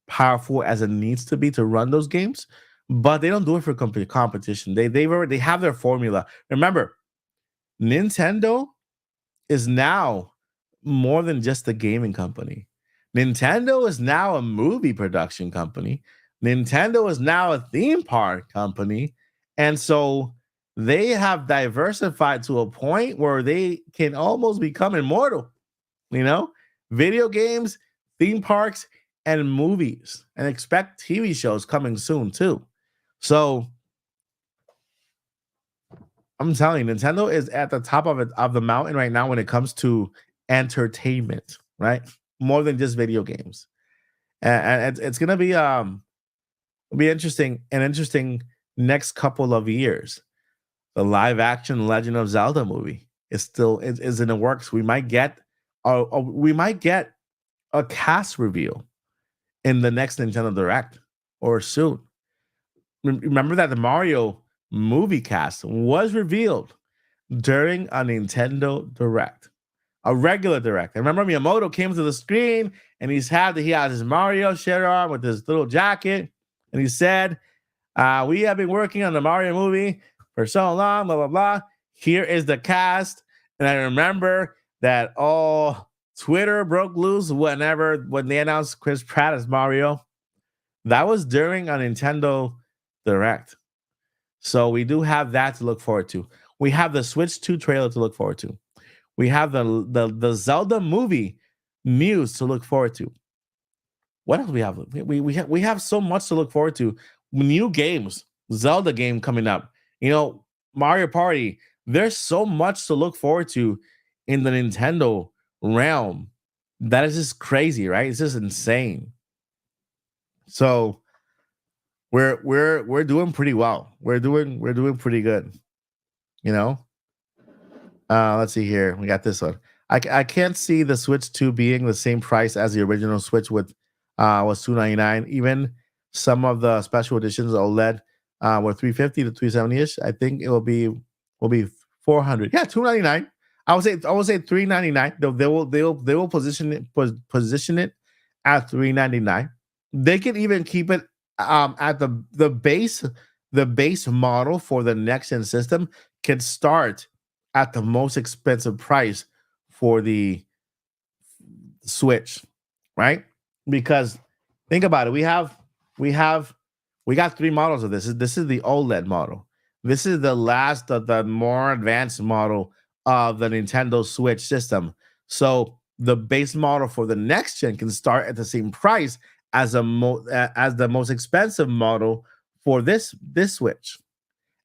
powerful as it needs to be to run those games. But they don't do it for competition. They have their formula. Remember, Nintendo is now more than just a gaming company. Nintendo is now a movie production company. Nintendo is now a theme park company. And so they have diversified to a point where they can almost become immortal, video games, theme parks, and movies, and expect TV shows coming soon too. So I'm telling you, Nintendo is at the top of the mountain right now when it comes to entertainment, right? More than just video games. And it's gonna be interesting, an interesting next couple of years. The live action Legend of Zelda movie is in the works. We might get a cast reveal in the next Nintendo Direct or soon. Remember that the Mario movie cast was revealed during a Nintendo Direct, a regular Direct. I remember Miyamoto came to the screen and he had his Mario shirt on with his little jacket, and he said, "We have been working on the Mario movie for so long, blah blah blah. Here is the cast." And I remember that all Twitter broke loose when they announced Chris Pratt as Mario. That was during a Nintendo Direct. So we do have that to look forward to. We have the Switch 2 trailer to look forward to. We have the Zelda movie news to look forward to. What else we have? We have so much to look forward to. New games, Zelda game coming up. Mario Party. There's so much to look forward to in the Nintendo realm. That is just crazy, right? It's just insane. So we're doing pretty well. We're doing pretty good. Let's see here. We got this one. I can't see the Switch 2 being the same price as the original Switch was $299. Even some of the special editions OLED were $350 to $370-ish. I think it will be $400. Yeah, $299. I would say $399. They will position it at $399. They can even keep it at the base model for the next gen system can start at the most expensive price for the Switch, right? Because think about it, we got 3 models of this. This is the OLED model. This is the last of the more advanced model of the Nintendo Switch system. So the base model for the next gen can start at the same price as the most expensive model for this Switch,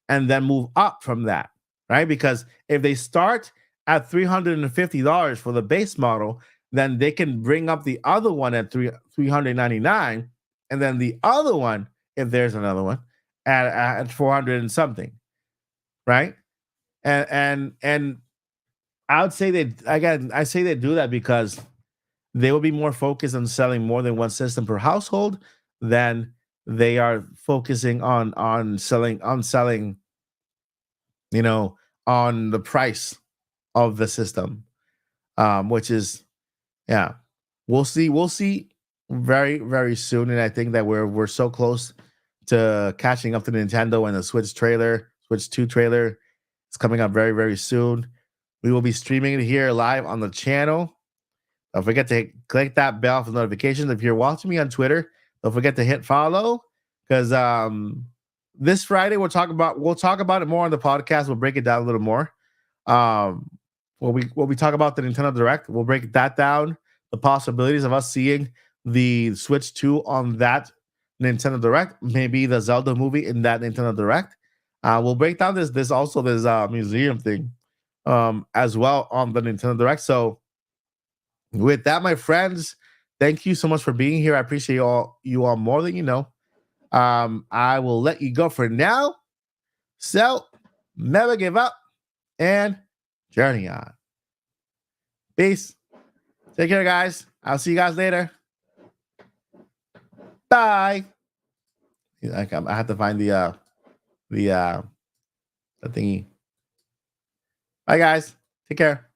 and then move up from that, right? Because if they start at $350 for the base model, then they can bring up the other one at $399, and then the other one, if there's another one, at 400 and something, right? And I would say I say they do that because they will be more focused on selling more than one system per household than they are focusing on selling, on the price of the system, which is Yeah, we'll see. We'll see very, very soon. And I think that we're so close to catching up to Nintendo, and the Switch 2 trailer is coming up very, very soon. We will be streaming it here live on the channel. Don't forget to click that bell for notifications. If you're watching me on Twitter, don't forget to hit follow, because this Friday we'll talk about it more on the podcast. We'll break it down a little more. Um, when we talk about the Nintendo Direct, we'll break that down. The possibilities of us seeing the Switch 2 on that Nintendo Direct, maybe the Zelda movie in that Nintendo Direct. We'll break down this museum thing as well on the Nintendo Direct. So with that, my friends, thank you so much for being here. I appreciate you all more than you know. I will let you go for now. So never give up and journey on. Peace. Take care, guys. I'll see you guys later. Bye. I have to find the thingy. Bye, guys. Take care.